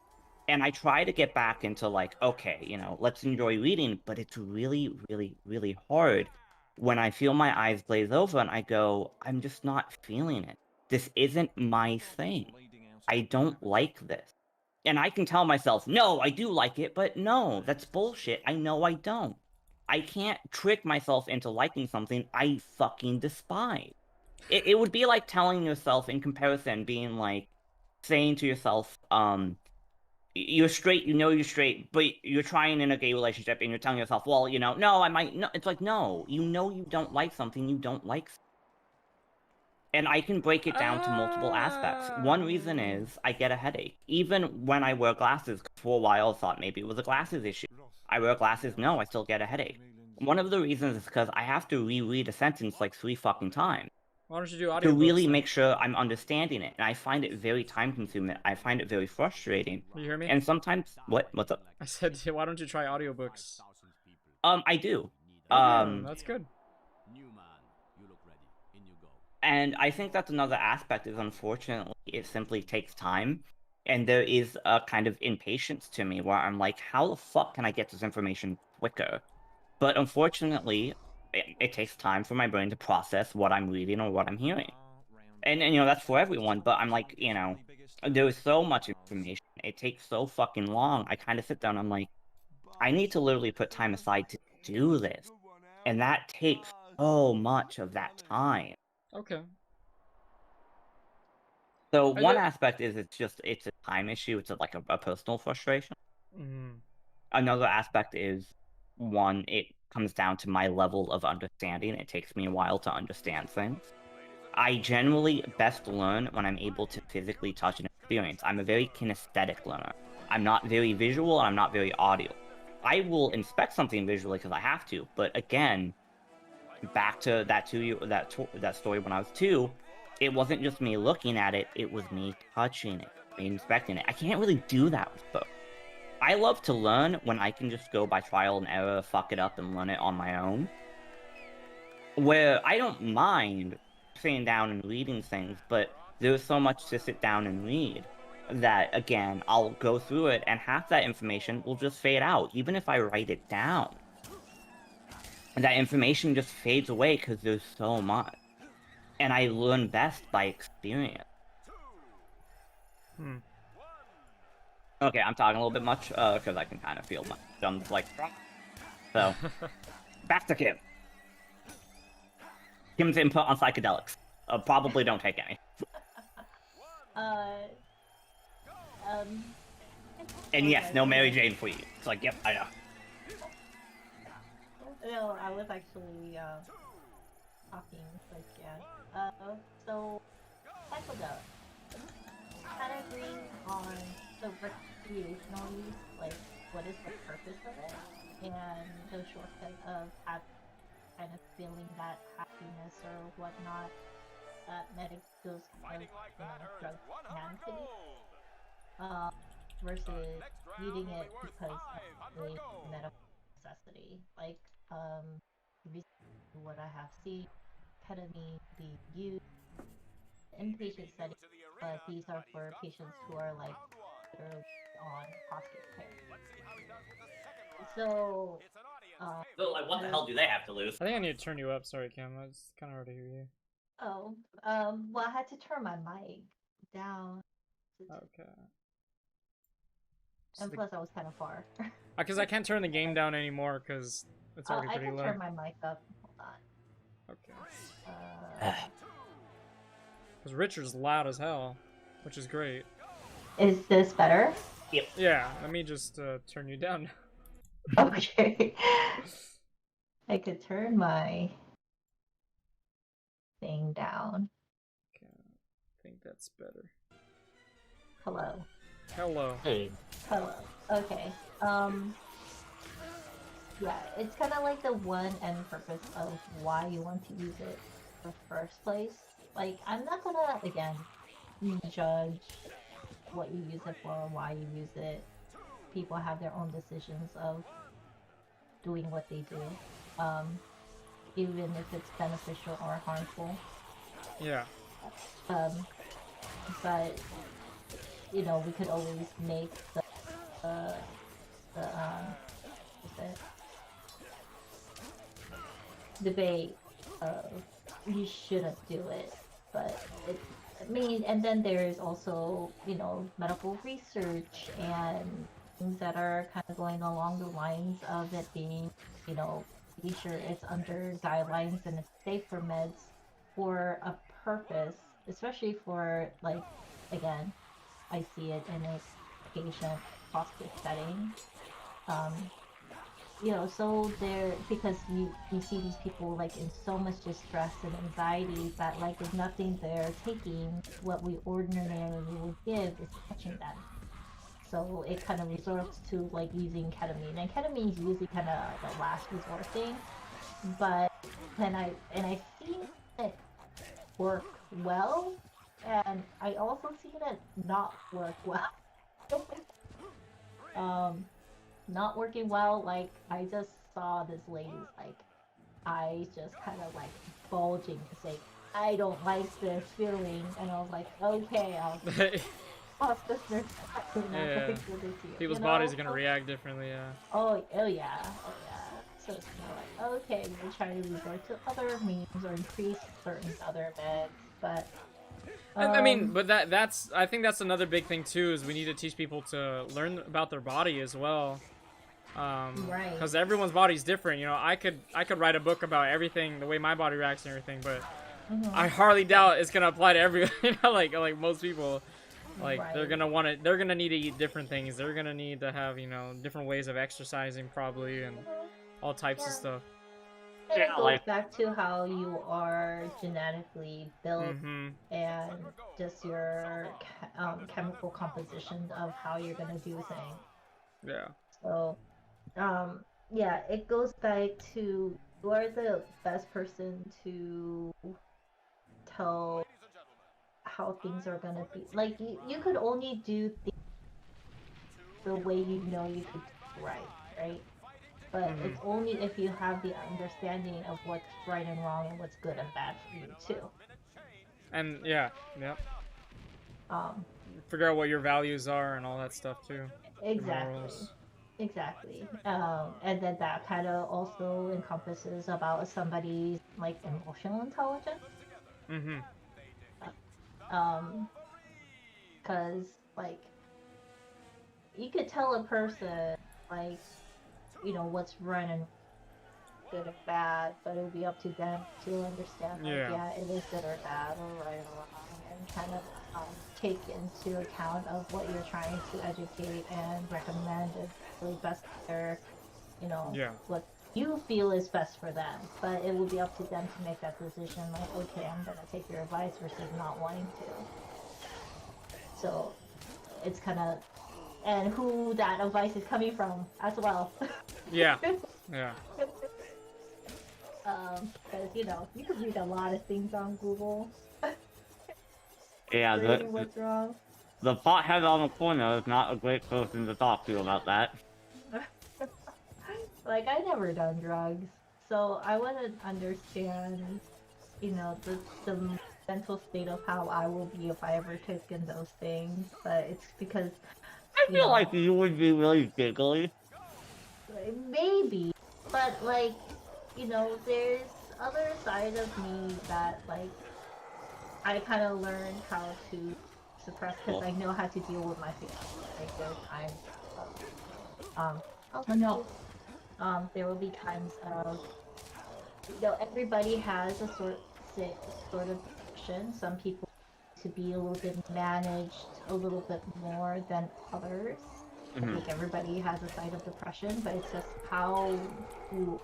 And I try to get back into like, okay, you know, let's enjoy reading, but it's really, really, really hard when I feel my eyes glaze over and I go, I'm just not feeling it. This isn't my thing. I don't like this. And I can tell myself, no, I do like it, but no, that's bullshit. I know I don't. I can't trick myself into liking something I fucking despise. It would be like telling yourself in comparison, being like saying to yourself, you're straight, you know you're straight, but you're trying in a gay relationship and you're telling yourself, well, you know, no, I might, no, it's like, no, you know you don't like something, you don't like. And I can break it down to multiple aspects. One reason is I get a headache. Even when I wear glasses, for a while I thought maybe it was a glasses issue. I wear glasses, no, I still get a headache. One of the reasons is because I have to reread a sentence like 3 fucking times. Why don't you do audiobooks? To really then? make sure I'm understanding it. And I find it very time consuming. I find it very frustrating. You hear me? And sometimes, what's up? I said, why don't you try audiobooks? I do. That's good. And I think that's another aspect is unfortunately it simply takes time. And there is a kind of impatience to me where I'm like, how the fuck can I get this information quicker? But unfortunately, it takes time for my brain to process what I'm reading or what I'm hearing. And you know, that's for everyone, but I'm like, you know, there is so much information. It takes so fucking long. I kind of sit down, I'm like, I need to literally put time aside to do this. And that takes so much of that time. Okay. So one aspect is it's a time issue. It's like a personal frustration. Mm. Another aspect is one, it comes down to my level of understanding. It takes me a while to understand things. I generally best learn when I'm able to physically touch and experience. I'm a very kinesthetic learner. I'm not very visual and I'm not very audio. I will inspect something visually because I have to, but again, back to that story when I was 2, it wasn't just me looking at it, it was me touching it, me inspecting it. I can't really do that with books. I love to learn when I can just go by trial and error, fuck it up, and learn it on my own. Where I don't mind sitting down and reading things, but there's so much to sit down and read that, again, I'll go through it, and half that information will just fade out, even if I write it down. And that information just fades away because there's so much. And I learn best by experience. Okay, I'm talking a little bit much, because I can kind of feel my thumbs like... So, back to Kim. Kim's input on psychedelics. Probably don't take any. And yes, no Mary Jane for you. It's like, yep, I know. No, I was actually talking, like, yeah. So psychedelics. Kind of agree on the recreational use, like what is the purpose of it, and the shortcut of kind of feeling that happiness or whatnot that those kind of drugs can produce. Versus reading it because of a medical necessity. Like, what I have seen, ketamine being used in inpatient setting, but these are for patients who are like literally on hospice care. So, So, like, what the hell do they have to lose? I think I need to turn you up. Sorry, Cam. It's kind of hard to hear you. oh, well, I had to turn my mic down. Okay. And plus, I was kind of far. Because I can't turn the game down anymore because it's already I pretty can low. turn my mic up. Hold on. Okay. Because Richard's loud as hell, which is great. Is this better? Yep. Yeah, let me just turn you down. Okay. I could turn my thing down. Okay, I think that's better. Hello. Hello. Hey. Hello. Okay. Yeah, it's kind of like the one end purpose of why you want to use it in the first place. Like, I'm not gonna, again, judge what you use it for, why you use it. People have their own decisions of doing what they do, even if it's beneficial or harmful. Yeah. But you know, we could always make the what's it? Debate of you shouldn't do it, but it. I mean, and then there's also, you know, medical research and things that are kind of going along the lines of it being, you know, be sure it's under guidelines and it's safe for meds for a purpose, especially for, like, again, I see it in a patient hospice setting. You know, so there, because you see these people like in so much distress and anxiety that like there's nothing they're taking, what we ordinarily would give is touching them. So it kind of resorts to like using ketamine, and ketamine is usually kind of the last resort thing. But I see it work well, and I also seen it not work well. Not working well. Like, I just saw this lady's like eyes just kind of like bulging and saying, "I don't like this feeling," and I was like, "Okay, I'll hospice nurse. Yeah. People's bodies are gonna react differently. Yeah. Oh yeah. So it's kind of like, okay, we're trying to resort to other means or increase certain other meds, but. I mean, but I think that's another big thing too, is we need to teach people to learn about their body as well. Right. Because everyone's body's different. You know, I could write a book about everything, the way my body reacts and everything, but I hardly doubt it's gonna apply to everyone. You know, like most people, like Right. they're gonna need to eat different things. They're gonna need to have, you know, different ways of exercising probably, and all types of stuff. And Yeah, it goes like- back to how you are genetically built and just your chemical composition of how you're gonna do things. Yeah. So, yeah, it goes back to you are the best person to tell how things are gonna be. Like, you could only do things the way you know you could do right? But it's only if you have the understanding of what's right and wrong and what's good and bad for you too. And yeah. Um, Figure out what your values are and all that stuff too. Your exactly. morals. Exactly. And then that kind of also encompasses about somebody's like emotional intelligence. Because like you could tell a person like, you know, what's right and good and bad, but it would be up to them to understand like, yeah, it is good or bad or right or wrong, and kind of take into account of what you're trying to educate and recommend is really best for their, you know, what you feel is best for them. But it will be up to them to make that decision, like, okay, I'm gonna take your advice versus not wanting to. So it's kind of, and who that advice is coming from as well. Yeah. Because, you know, you can read a lot of things on Google. Yeah, what's wrong. the pothead on the corner is not a great person to talk to about that. Like, I never done drugs, so I wouldn't understand, you know, the mental state of how I will be if I ever took in those things. But it's because I feel like you would be really giggly. maybe, but like, you know, there's other side of me that like I kind of learned how to suppress because I know how to deal with my feelings. Like there's times, there will be times of, you know, everybody has a sort of depression. Some people to be a little bit managed a little bit more than others. I think everybody has a side of depression, but it's just how you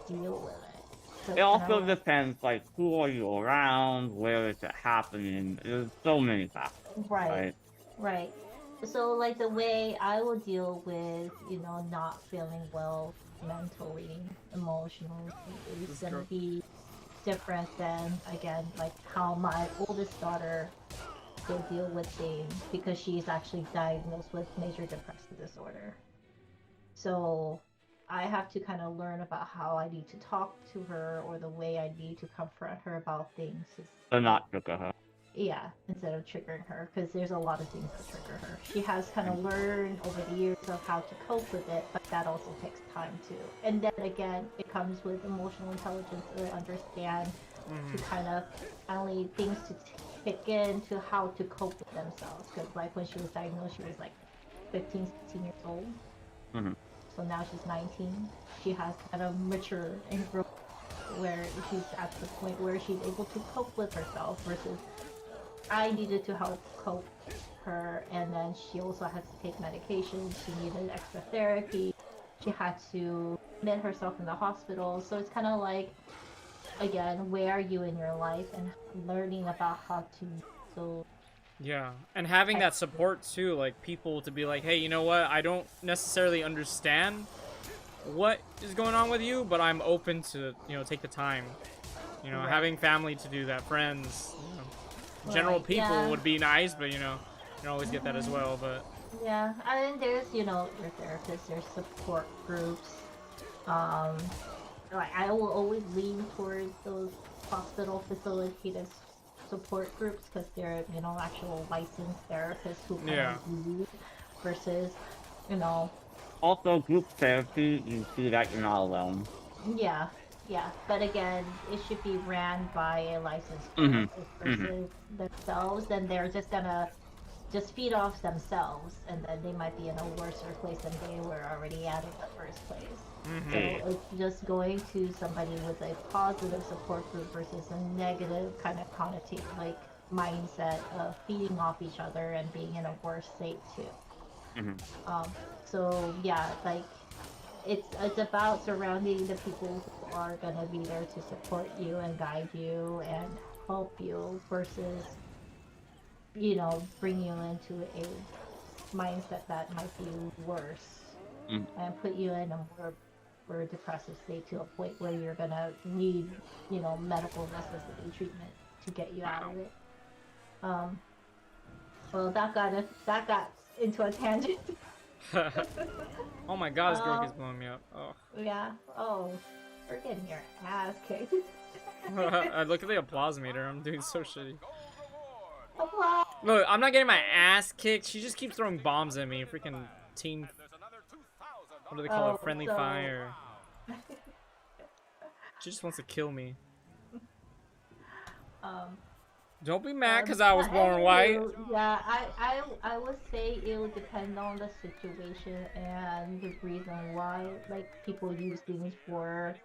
deal with it. So It also depends, like, who are you around, where is it happening, there's so many factors. Right. So like the way I will deal with, not feeling well mentally, emotionally is This gonna girl. be different than again like how my oldest daughter will deal with things because she's actually diagnosed with major depressive disorder. So I have to kind of learn about how I need to talk to her or the way I need to confront her about things. So not trigger her. Yeah, instead of triggering her, because there's a lot of things that trigger her. She has kind of learned over the years of how to cope with it, but that also takes time too. And then again, it comes with emotional intelligence to understand to kind of only things to kick in to how to cope with themselves. Because like when she was diagnosed, she was like 15, 16 years old. Mhm. So now she's 19. She has kind of matured and grown where she's at the point where she's able to cope with herself versus I needed to help cope her, and then she also had to take medication. She needed extra therapy. She had to admit herself in the hospital. So it's kind of like, again, where are you in your life and learning about how to. So Yeah, and having that support too, like people to be like, hey, you know what? I don't necessarily understand what is going on with you, but I'm open to, take the time. Right. Having family to do that, friends, general Right, people yeah. would be nice, but you don't always get that as well. But Yeah, I mean, there's your therapists, there's support groups. Um, like I will always lean towards those hospital facilitated support groups because they're actual licensed therapists who kind Yeah. of lead versus you know Also, group therapy, you see that you're not alone. yeah, yeah, but again it should be ran by a licensed Mhm. therapist versus themselves. Then they're just gonna just feed off themselves, and then they might be in a worse place than they were already at in the first place. So it's just going to somebody with a positive support group versus a negative kind of connotation, like mindset of feeding off each other and being in a worse state too. Mhm. So yeah, like it's about surrounding the people who are gonna be there to support you and guide you and help you versus bring you into a mindset that might be worse Mhm. and put you in a more depressive state to a point where you're gonna need, medical necessity treatment to get you out of it. Um, well, that got into a tangent. oh my god, this girl keeps um, blowing me up. Oh. yeah. Oh, we're getting your ass kicked. I look at the applause meter. I'm doing so shitty. Applause. Look, I'm not getting my ass kicked. She just keeps throwing bombs at me. Freaking team. What do they call it? Oh, Friendly so- fire. She just wants to kill me. um, Don't be mad because I was born anywho, white. Yeah, I would say it would depend on the situation and the reason why, like, people use things for.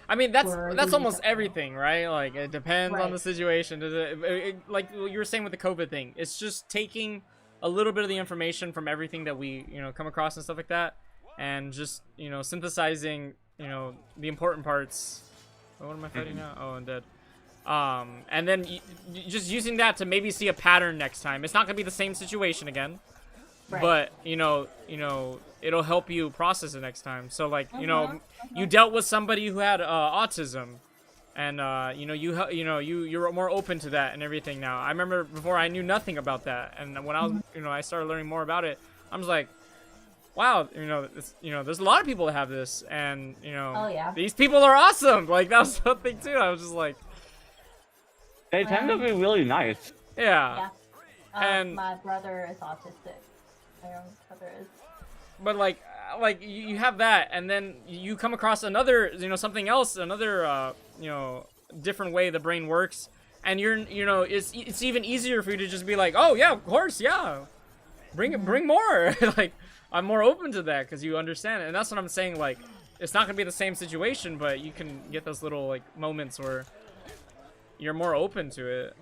I mean, that's For almost these- everything, right? Like, it depends on Right. the situation. Does like you were saying with the COVID thing, it's just taking a little bit of the information from everything that we, come across and stuff like that, and just, synthesizing, the important parts. Oh, what am I fighting now? Oh, I'm dead. And then just using that to maybe see a pattern next time. It's not gonna be the same situation again, Right. but it'll help you process it next time. So like, you dealt with somebody who had autism, and you're more open to that and everything now. I remember before I knew nothing about that, and when I was I started learning more about it, I was like, wow, there's a lot of people that have this, and Oh, yeah. these people are awesome. Like, that was something too. I was just like, They tend to be really nice. yeah. Yeah. And- My brother is autistic. My own brother is. But like you have that, and then you come across another, something else, another, different way the brain works, and it's even easier for you to just be like, oh yeah, of course, yeah, bring more. Like, I'm more open to that because you understand it, and that's what I'm saying. Like, it's not gonna be the same situation, but you can get those little like moments where you're more open to it.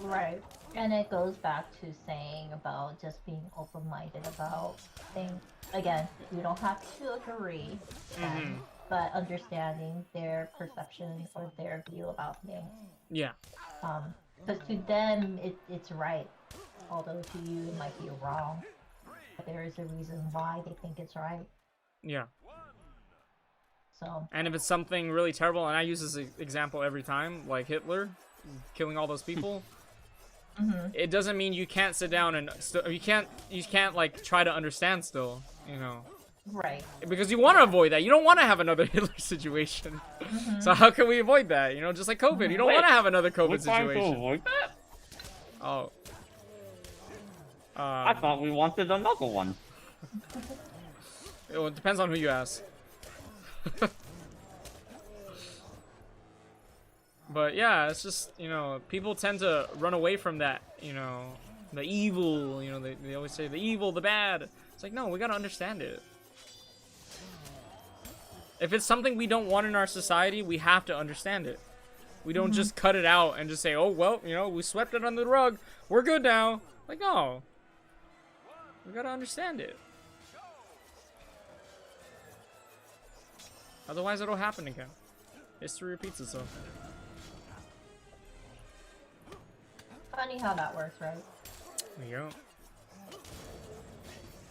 Right. And it goes back to saying about just being open-minded about things. Again, you don't have to agree, but understanding their perception or their view about things. Yeah. Because to them, it's right. although to you it might be wrong, but there is a reason why they think it's right. Yeah. So And if it's something really terrible, and I use this example every time, like Hitler killing all those people, it doesn't mean you can't sit down and you can't like try to understand still, you know. right. Because you want to avoid that. You don't want to have another Hitler situation. So how can we avoid that? You know, just like COVID. You don't want to have another We're COVID trying to situation. avoid that? Oh. I thought we wanted another one. It depends on who you ask. But yeah, it's just, you know, people tend to run away from that, you know, the evil, you know, they always say the evil, the bad. It's like, no, we gotta understand it. If it's something we don't want in our society, we have to understand it. We don't just cut it out and just say, oh, well, you know, we swept it under the rug. We're good now. Like, no. We gotta understand it. Otherwise, it'll happen again. History repeats itself. Funny how that works, right? Yeah.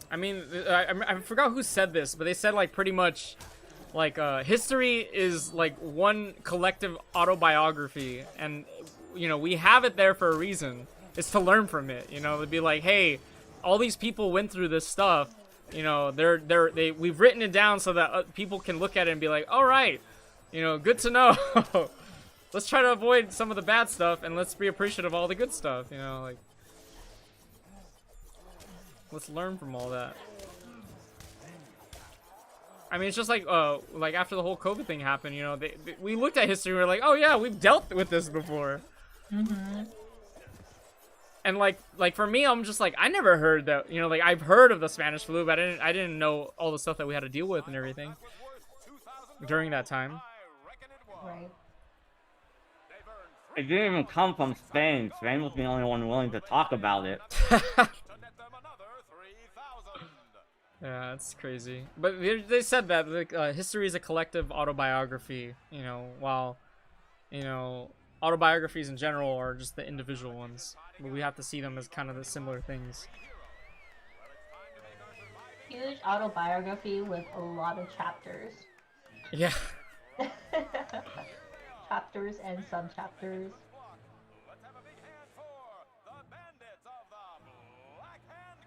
I mean, I forgot who said this, but they said, like, pretty much, like, history is, like, one collective autobiography, and, you know, we have it there for a reason. It's to learn from it, you know, to be like, hey, all these people went through this stuff, you know, we've written it down so that people can look at it and be like, all right, you know, good to know. Let's try to avoid some of the bad stuff, and let's be appreciative of all the good stuff, you know, like, let's learn from all that. I mean, it's just like after the whole COVID thing happened, you know, we looked at history and we were like, oh yeah, we've dealt with this before. And like for me, I'm just like, I never heard that, you know, like I've heard of the Spanish flu, but I didn't know all the stuff that we had to deal with and everything during that time. Right. It didn't even come from Spain. Spain was the only one willing to talk about it. Yeah, it's crazy. But they said that like, history is a collective autobiography, you know, while, you know, autobiographies in general are just the individual ones. But we have to see them as kind of the similar things. Huge autobiography with a lot of chapters. Yeah. Chapters and sub-chapters. Let's have a big hand for the bandits of the Black Hand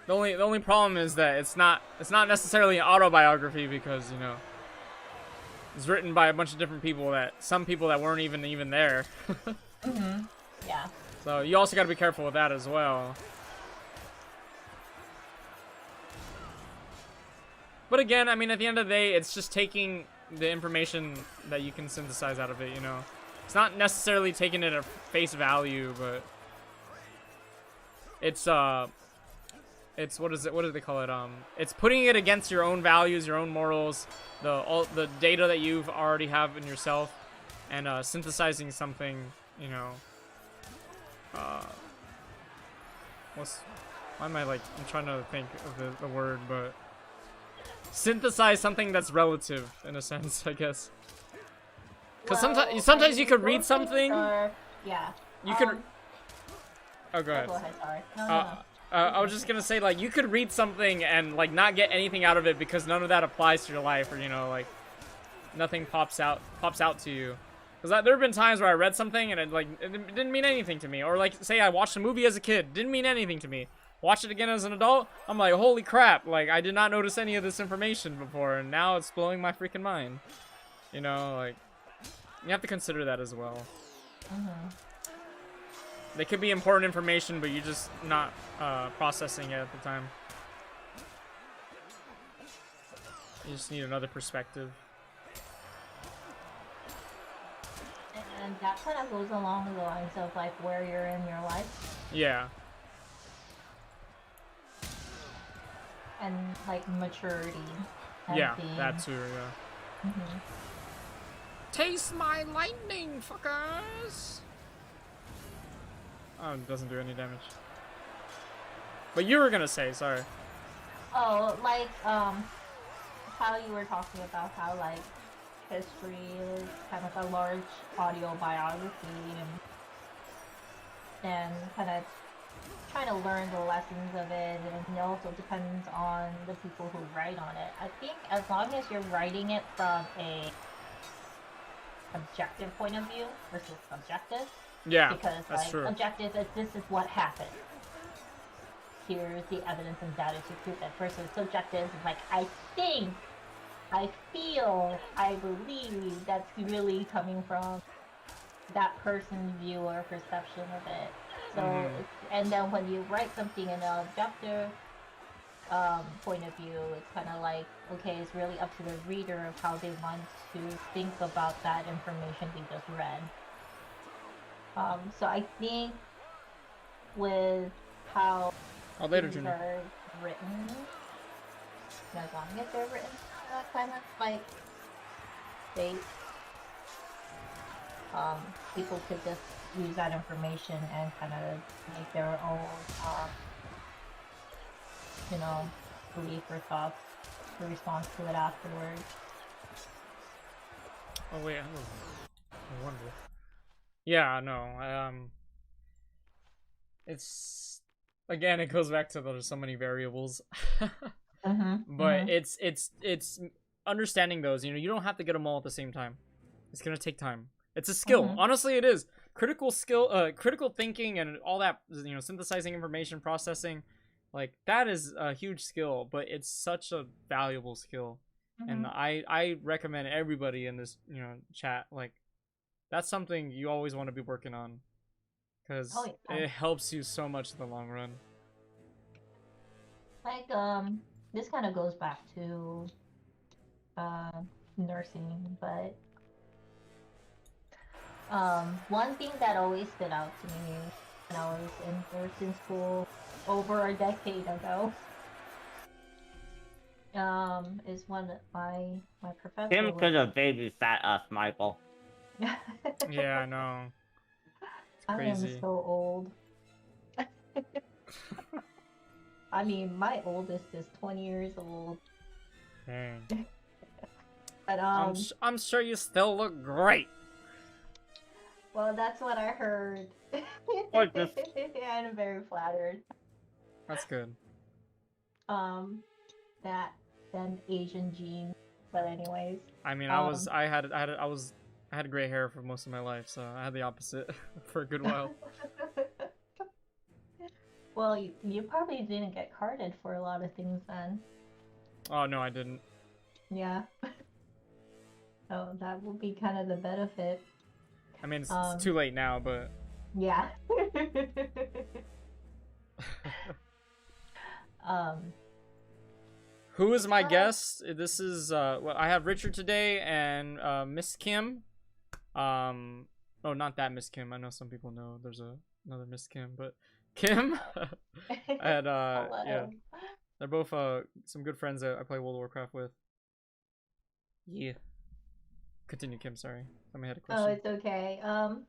Gang. The only problem is that it's not necessarily an autobiography because, you know, it's written by a bunch of different people some people that weren't even there. Yeah. So you also got to be careful with that as well. But again, I mean, at the end of the day, it's just taking the information that you can synthesize out of it, you know. It's not necessarily taking it at face value, but it's what do they call it? It's putting it against your own values, your own morals, all the data that you've already have in yourself, and synthesizing something, you know. Why am I like? I'm trying to think of the word, but synthesize something that's relative in a sense, I guess. Because sometimes you could read something. Yeah. You could. Oh, go ahead. Go ahead. Sorry. No. I was just gonna say, like, you could read something and like not get anything out of it because none of that applies to your life, or you know, like nothing pops out to you. Because there have been times where I read something and it didn't mean anything to me, or like say I watched a movie as a kid, didn't mean anything to me. Watch it again as an adult, I'm like, holy crap! Like I did not notice any of this information before, and now it's blowing my freaking mind. You know, like you have to consider that as well. They could be important information, but you're just not processing it at the time. You just need another perspective. And that kind of goes along the lines of like where you're in your life. Yeah. And like maturity. And Yeah, being... that too, yeah. Taste my lightning, fuckers! Oh, it doesn't do any damage. But you were gonna say, sorry. Oh, like, how you were talking about how, like, history is kind of a large audio biography, and and kind of trying to learn the lessons of it, and it also depends on the people who write on it. I think as long as you're writing it from a objective point of view versus subjective, Yeah, because that's like true. objective is this is what happened. Here's the evidence and data to prove it. Versus subjective is like I think, I feel, I believe that's really coming from that person's view or perception of it. So, and then when you write something in an objective point of view, it's kind of like, okay, it's really up to the reader of how they want to think about that information they just read. So I think with how Oh, later, things Junior. are written, as long as they're written kind of like state, people could just use that information and kind of make their own, you know, belief or thoughts in response to it afterwards. Oh wait, I wonder. Yeah, no. It's again, it goes back to there's so many variables. But it's understanding those. You don't have to get them all at the same time. It's gonna take time. It's a skill. Honestly, it is. Critical skill, critical thinking, and all that. Synthesizing information, processing, like that is a huge skill. But it's such a valuable skill, and I recommend everybody in this chat, like, that's something you always want to be working on, because it helps you so much in the long run. Like this kind of goes back to nursing, but one thing that always stood out to me when I was in nursing school over a decade ago is when my professor Tim could have babysat us, Michael. Yeah, I know. It's I am crazy. so old. I mean, my oldest is 20 years old. Dang. But I'm sure you still look great. well, that's what I heard. Or just- And I'm very flattered. That's good. That then Asian gene. But anyways. I mean, I had gray hair for most of my life, so I had the opposite for a good while. Well, you probably didn't get carded for a lot of things then. Oh no, I didn't. Yeah. So that will be kind of the benefit. I mean, it's too late now, but Yeah. who is my guest? This is well, I have Richard today and Miss Kim. Oh, not that Miss Kim. I know some people know there's another Miss Kim, but Kim and yeah, they're both some good friends that I play World of Warcraft with. Yeah. Continue, Kim. Sorry, somebody had a question. Oh, it's okay.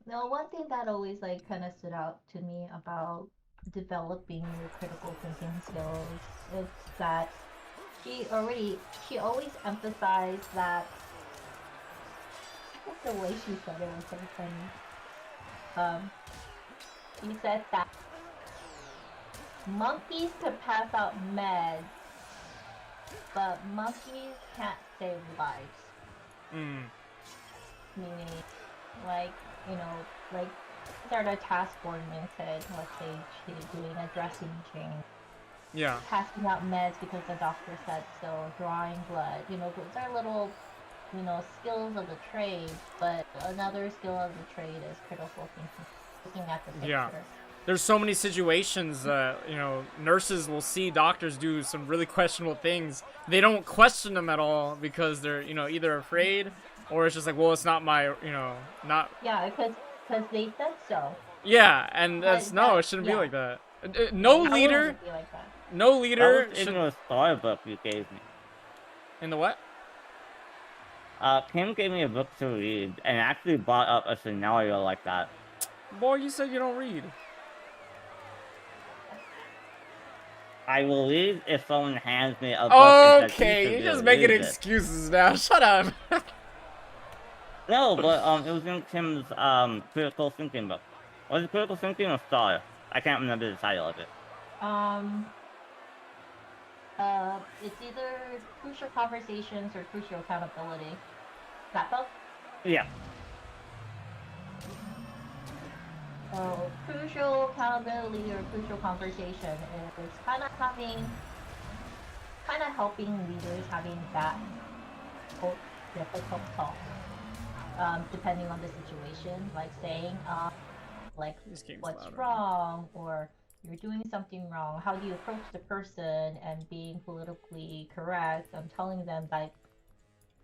No, one thing that always like kind of stood out to me about developing your critical thinking skills is that she always emphasized that the way she said it was so funny. She said that monkeys could pass out meds, but monkeys can't save lives. Meaning, like, like start a task oriented, let's say she's doing a dressing change. Yeah. Passing out meds because the doctor said so, drawing blood. Those are little, skills of the trade, but another skill of the trade is critical thinking, looking at the picture. Yeah. There's so many situations that, nurses will see doctors do some really questionable things. They don't question them at all because they're, either afraid or it's just like, well, it's not my, not... Yeah, because they said so. Yeah, and that's, no, it shouldn't be like that. No leader... No leader That was in the storybook you gave me. In the what? Kim gave me a book to read and actually brought up a scenario like that. Boy, you said you don't read. I will read if someone hands me a book and says, Okay, "You you're should just read making it." excuses now. Shut up. No, but it was in Kim's critical thinking book. Was it critical thinking or star? I can't remember the title of it. It's either crucial conversations or crucial accountability. That book? Yeah. So crucial accountability or crucial conversation is kind of helping leaders having that difficult talk, depending on the situation, like saying, like This game's what's louder. wrong or you're doing something wrong. How do you approach the person and being politically correct? I'm telling them like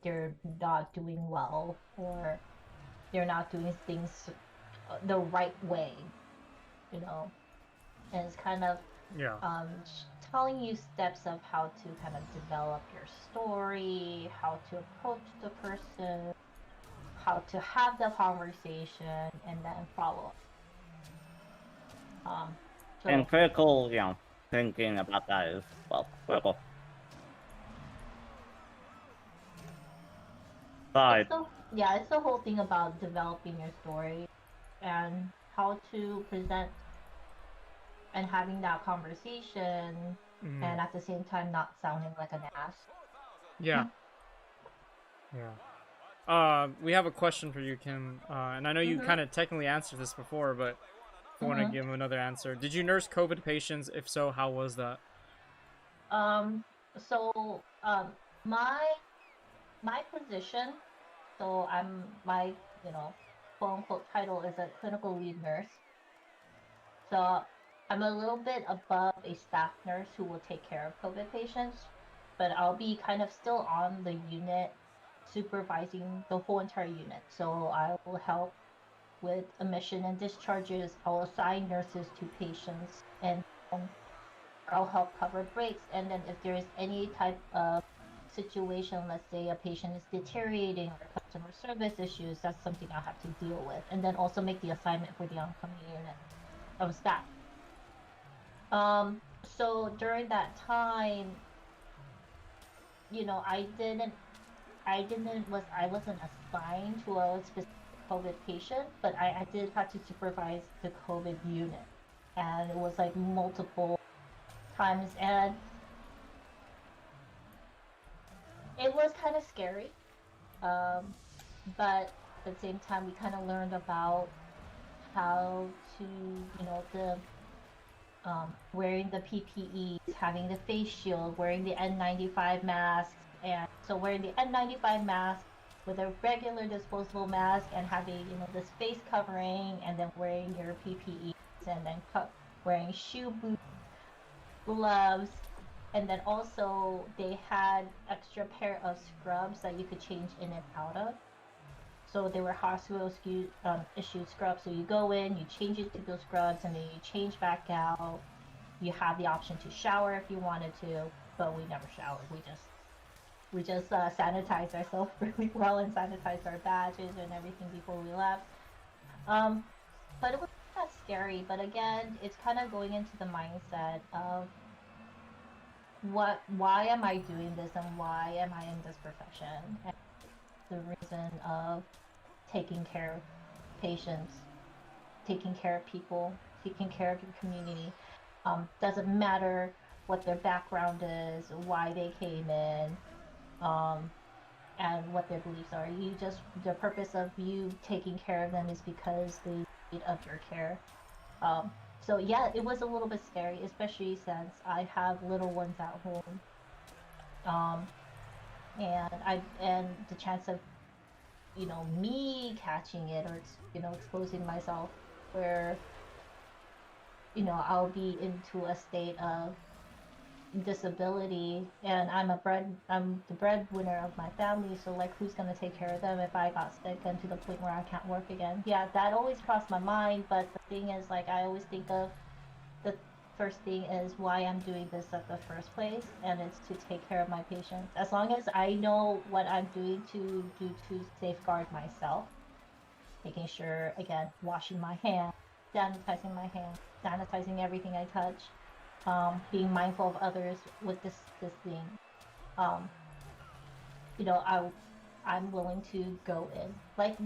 they're not doing well or they're not doing things the right way, you know. And it's kind of Yeah. telling you steps of how to kind of develop your story, how to approach the person, how to have the conversation, and then follow up. So And critical, thinking about that is, well, critical. But it's the whole thing about developing your story and how to present and having that conversation and at the same time not sounding like an ass. Yeah. Yeah. We have a question for you, Kim. And I know you kind of technically answered this before, but if you want to give another answer. Did you nurse COVID patients? If so, how was that? So my position, so my quote unquote title is a clinical lead nurse. So I'm a little bit above a staff nurse who will take care of COVID patients, but I'll be kind of still on the unit supervising the whole entire unit. So I will help with admission and discharges. I'll assign nurses to patients and I'll help cover breaks. And then if there is any type of situation, let's say a patient is deteriorating or customer service issues, that's something I'll have to deal with. And then also make the assignment for the oncoming unit of staff. So during that time, I wasn't assigned to a specific COVID patient, but I did have to supervise the COVID unit. And it was like multiple times, and it was kind of scary. But at the same time, we kind of learned about how to, wearing the PPEs, having the face shield, wearing the N95 masks, and so wearing the N95 mask with a regular disposable mask and having, this face covering, and then wearing your PPEs, and then wearing shoe boots, gloves, and then also they had extra pair of scrubs that you could change in and out of. So they were hospital issued scrubs. So you go in, you change it to those scrubs, and then you change back out. You have the option to shower if you wanted to, but we never showered. We just sanitized ourselves really well and sanitized our badges and everything before we left. But it was kind of scary. But again, it's kind of going into the mindset of why am I doing this and why am I in this profession? And the reason of taking care of patients, taking care of people, taking care of your community. Doesn't matter what their background is, why they came in, and what their beliefs are. The purpose of you taking care of them is because they need of your care. So yeah, it was a little bit scary, especially since I have little ones at home. And the chance of me catching it or exposing myself where I'll be into a state of disability, and I'm the breadwinner of my family, so like who's gonna take care of them if I got sick and to the point where I can't work again? Yeah, that always crossed my mind, but the thing is, like, I always think of the first thing is why I'm doing this at the first place, and it's to take care of my patients. As long as I know what I'm doing to safeguard myself, making sure, again, washing my hands, sanitizing everything I touch, being mindful of others with this thing. I'm willing to go in. Like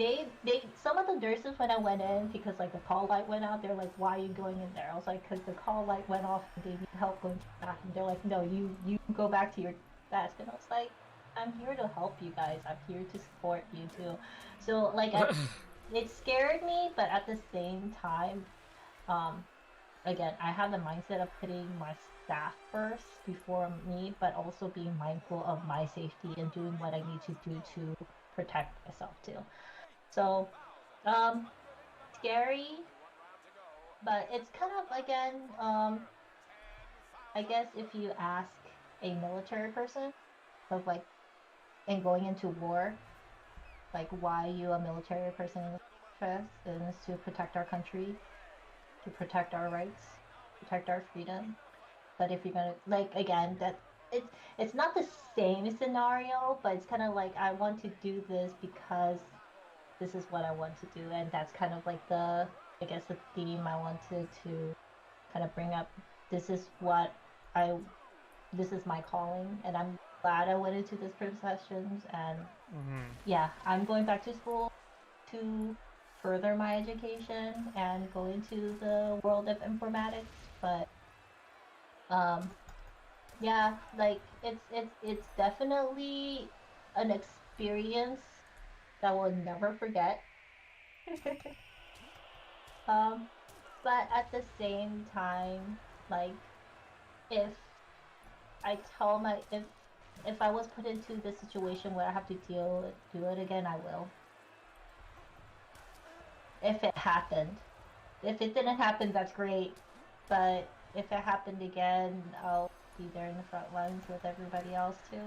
some of the nurses when I went in because like the call light went out, they're like, "Why are you going in there?" I was like, "Cause the call light went off and they need help going to the bathroom." They're like, "No, you go back to your desk," and I was like, "I'm here to help you guys. I'm here to support you too." So like it scared me, but at the same time, um, again, I have the mindset of putting my staff first before me, but also being mindful of my safety and doing what I need to do to protect myself too. So, um, scary, but it's kind of again, I guess if you ask a military person of like, and going into war, like why you a military person in the first is to protect our country, to protect our rights, protect our freedom. But if you're gonna like again, that it's not the same scenario, but it's kind of like I want to do this because this is what I want to do, and that's kind of like the I guess the theme I wanted to kind of bring up. This is what I this is my calling, and I'm glad I went into this professions. And yeah, I'm going back to school to further my education and go into the world of informatics, but um yeah, like it's definitely an experience that we'll never forget. um, but at the same time, like if if I was put into the situation where I have to do it again, I will. If it happened. If it didn't happen, that's great. But if it happened again, I'll be there in the front lines with everybody else too.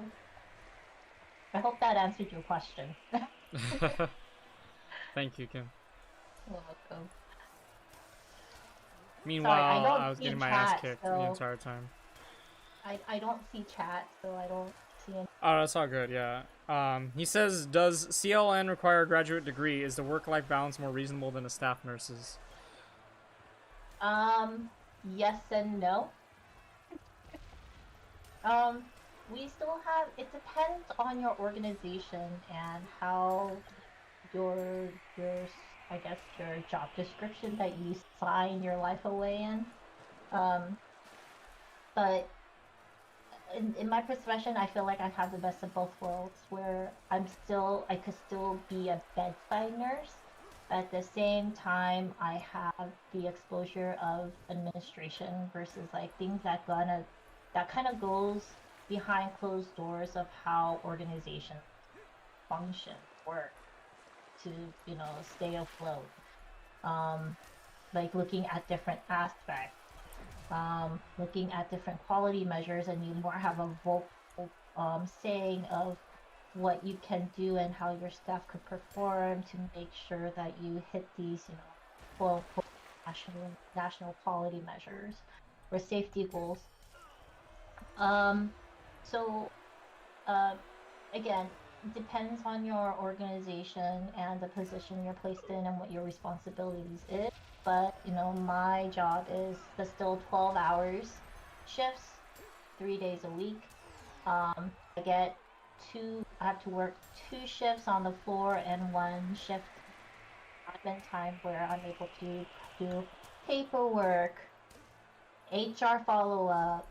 I hope that answered your question. Thank you, Kim. You're welcome. Meanwhile, Sorry, I don't I was see getting my ass chat, kicked the so entire time. I don't see chat, so I don't see any. Oh, that's all good, yeah. He says, does CLN require a graduate degree? Is the work-life balance more reasonable than a staff nurse's? Yes and no. Um, we still have, it depends on your organization and how your, I guess, your job description that you sign your life away in. Um, but in my profession, I feel like I have the best of both worlds, where I could still be a bedside nurse, but at the same time, I have the exposure of administration versus like things that kind of goes behind closed doors of how organizations function, work to, stay afloat. Um, like looking at different aspects, looking at different quality measures, and you more have a vocal saying of what you can do and how your staff could perform to make sure that you hit these, quote unquote national quality measures or safety goals. Um, so uh, again, it depends on your organization and the position you're placed in and what your responsibilities is. But my job is the still 12 hours shifts, 3 days a week. I get I have to work 2 shifts on the floor and 1 shift admin time where I'm able to do paperwork, HR follow up,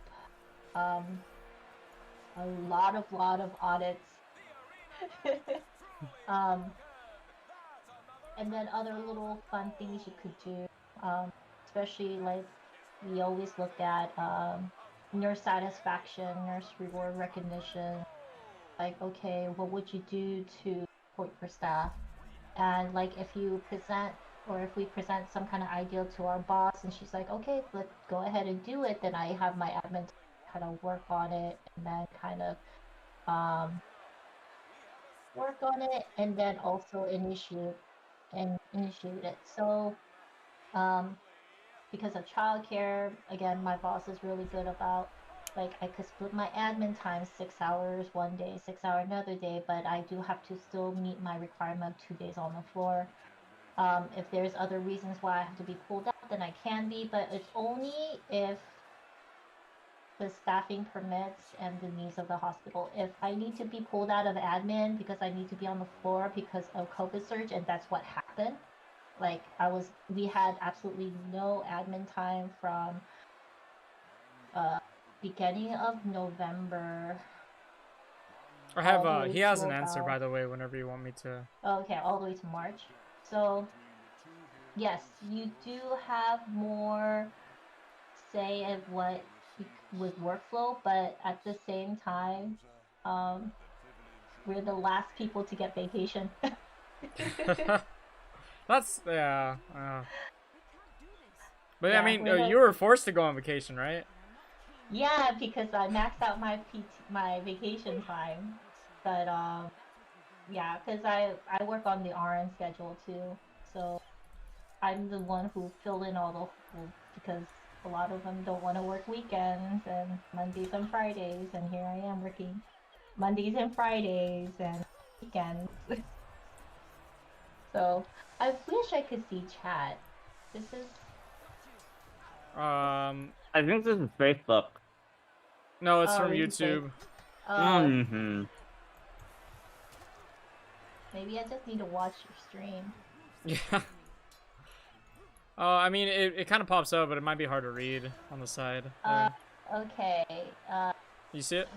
um, a lot of audits. um, and then other little fun things you could do, especially like we always look at nurse satisfaction, nurse reward recognition. Like, okay, what would you do to support your staff? And like if you present or if we present some kind of idea to our boss and she's like, okay, let's go ahead and do it, then I have my admin kind of work on it and then kind of um, work on it and then also initiate it. So um, because of childcare, again, my boss is really good about like I could split my admin time 6 hours one day, 6 hour another day, but I do have to still meet my requirement of 2 days on the floor. If there's other reasons why I have to be pulled out, then I can be, but it's only if the staffing permits and the needs of the hospital. If I need to be pulled out of admin because I need to be on the floor because of COVID surge, and that's what happened. Like we had absolutely no admin time from beginning of November. I have all the way he has to an answer, about- by the way, whenever you want me to. Okay, all the way to March. So yes, you do have more say of what with workflow, but at the same time, we're the last people to get vacation. That's yeah. But Yeah, I mean, we're you were forced to go on vacation, right? Yeah, because I maxed out my vacation time. But yeah, because I work on the RN schedule too, so I'm the one who fill in all the holes because a lot of them don't want to work weekends and Mondays and Fridays, and here I am working Mondays and Fridays and weekends. So I wish I could see chat. This is I think this is Facebook. No, it's Oh, from this is fake. YouTube. Mm-hmm. Maybe I just need to watch your stream. Yeah. I mean, it kind of pops up, but it might be hard to read on the side. there. Okay. You see it?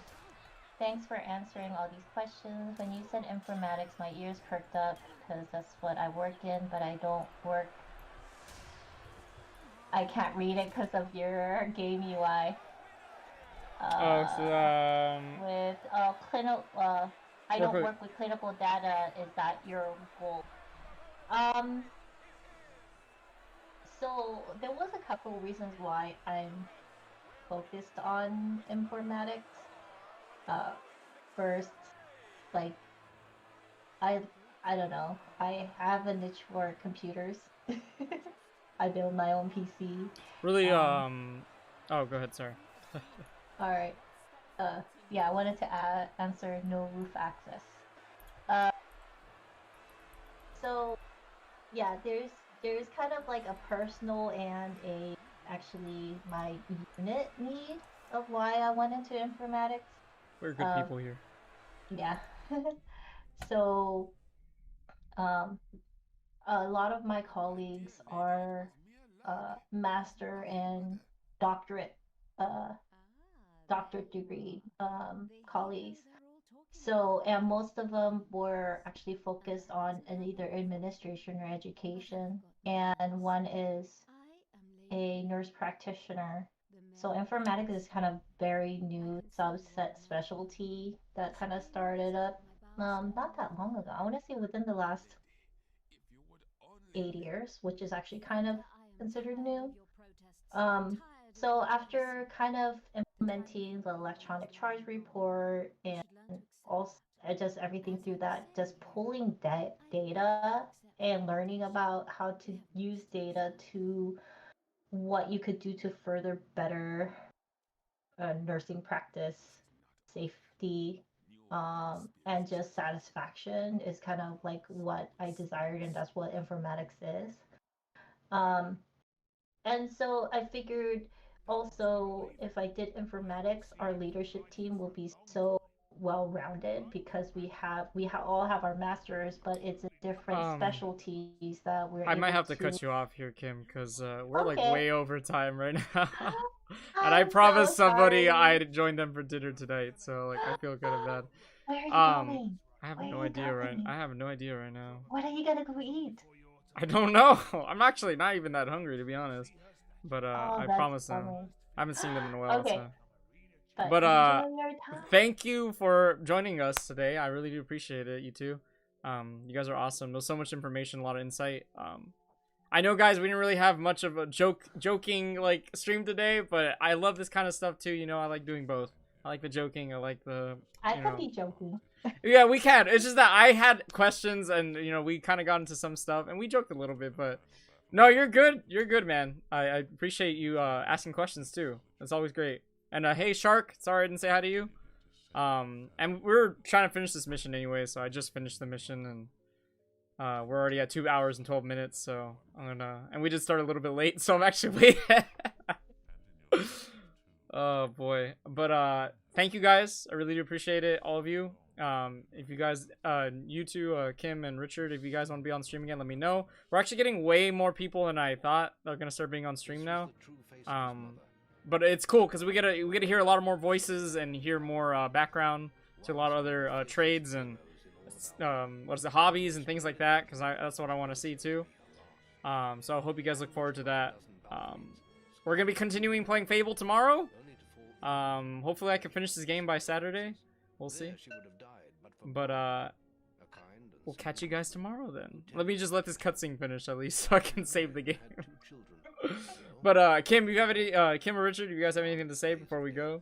Thanks for answering all these questions. When you said informatics, my ears perked up because that's what I work in, but I don't work. I can't read it because of your game UI. With clinical, I don't work with clinical data. Is that your goal? So there was a couple of reasons why I'm focused on informatics. First, like I don't know. I have a niche for computers. I build my own PC. Really, oh, go ahead, sorry. All right. Yeah, I wanted to answer no roof access. So, yeah, there's kind of like a personal and a actually my unit need of why I went into informatics. We're good people here. Yeah. So, a lot of my colleagues are master and doctorate doctorate degree colleagues. So, and most of them were actually focused on either administration or education, and one is a nurse practitioner. So, informatics is kind of very new subset specialty that kind of started up not that long ago. I want to say within the last 8 years, which is actually kind of considered new. So after kind of implementing the electronic charge report and also just everything through that, just pulling data and learning about how to use data to what you could do to further better nursing practice, safety, and just satisfaction is kind of like what I desired, and that's what informatics is. And so I figured also if I did informatics, our leadership team will be so well-rounded because we all have our masters, but it's in different specialties that we're I might able have to cut you off here, Kim, because we're like Okay. way over time right now. And I I'm promised so somebody sorry. I'd join them for dinner tonight, so like I feel kind of bad. Where are you going? I have Where are no you idea right. going? I have no idea right now. What are you gonna go eat? I don't know. I'm actually not even that hungry, to be honest. But Oh, I that's promise them. funny. I haven't seen them in a while. Okay. So. But enjoy your time. Thank you for joining us today. I really do appreciate it. You too. You guys are awesome. There's so much information, a lot of insight. I know, guys, we didn't really have much of a joking like stream today, but I love this kind of stuff too. You know, I like doing both. I like the joking. I like the. I can be joking. Yeah, we can. It's just that I had questions, and you know, we kind of got into some stuff, and we joked a little bit. But no, you're good. You're good, man. I appreciate you asking questions too. That's always great. And hey, Shark. Sorry I didn't say hi to you. And we're trying to finish this mission anyway, so I just finished the mission, and we're already at 2 hours and 12 minutes. So I'm gonna, and we just started a little bit late, so I'm actually waiting. Oh boy. But thank you guys. I really do appreciate it, all of you. If you guys you two, Kim and Richard, if you guys want to be on stream again, let me know. We're actually getting way more people than I thought that are gonna start being on stream now. But it's cool because we get to hear a lot of more voices and hear more background to a lot of other trades and what is it, hobbies and things like that, because that's what I want to see too. So I hope you guys look forward to that. We're gonna be continuing playing Fable tomorrow. Hopefully I can finish this game by Saturday. We'll see. But we'll catch you guys tomorrow then. Let me just let this cutscene finish at least so I can save the game. But Kim, you have any Kim or Richard, do you guys have anything to say before we go?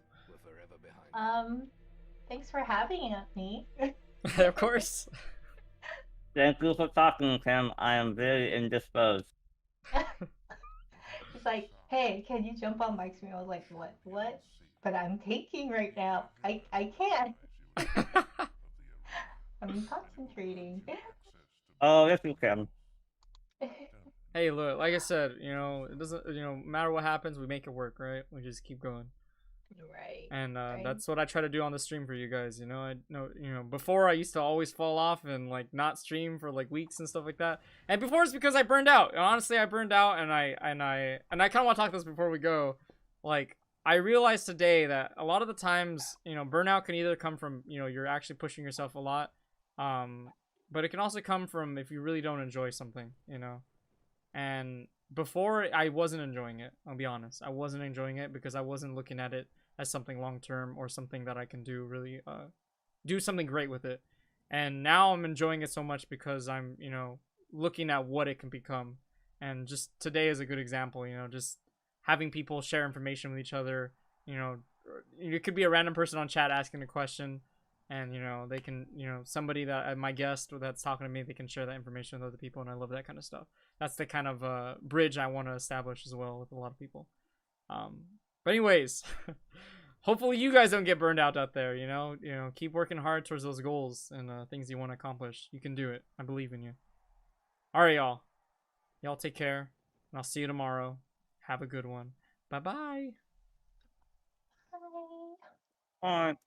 Thanks for having me. Of course. Thank you for talking, Kim. I am very indisposed. It's like, hey, can you jump on my screen? I was like, what? But I'm taking right now. I can't. I'm concentrating. Oh, yes, you can. Hey, look, like I said, it doesn't, matter what happens, we make it work, right? We just keep going. Right. And right. that's what I try to do on the stream for you guys. I know, before I used to always fall off and like not stream for like weeks and stuff like that. And before it's because I burned out. Honestly, I burned out, and I kind of want to talk this before we go. Like, I realized today that a lot of the times, burnout can either come from, you're actually pushing yourself a lot, but it can also come from if you really don't enjoy something, And before, I wasn't enjoying it. I'll be honest. I wasn't enjoying it because I wasn't looking at it as something long term or something that I can do really do something great with it. And now I'm enjoying it so much because I'm, looking at what it can become. And just today is a good example, just having people share information with each other. It could be a random person on chat asking a question, and they can, somebody that my guest that's talking to me, they can share that information with other people, and I love that kind of stuff. That's the kind of bridge I want to establish as well with a lot of people. But anyways, hopefully you guys don't get burned out there. Keep working hard towards those goals and things you want to accomplish. You can do it. I believe in you. All right, y'all. Y'all take care, and I'll see you tomorrow. Have a good one. Bye bye. Bye. Alright.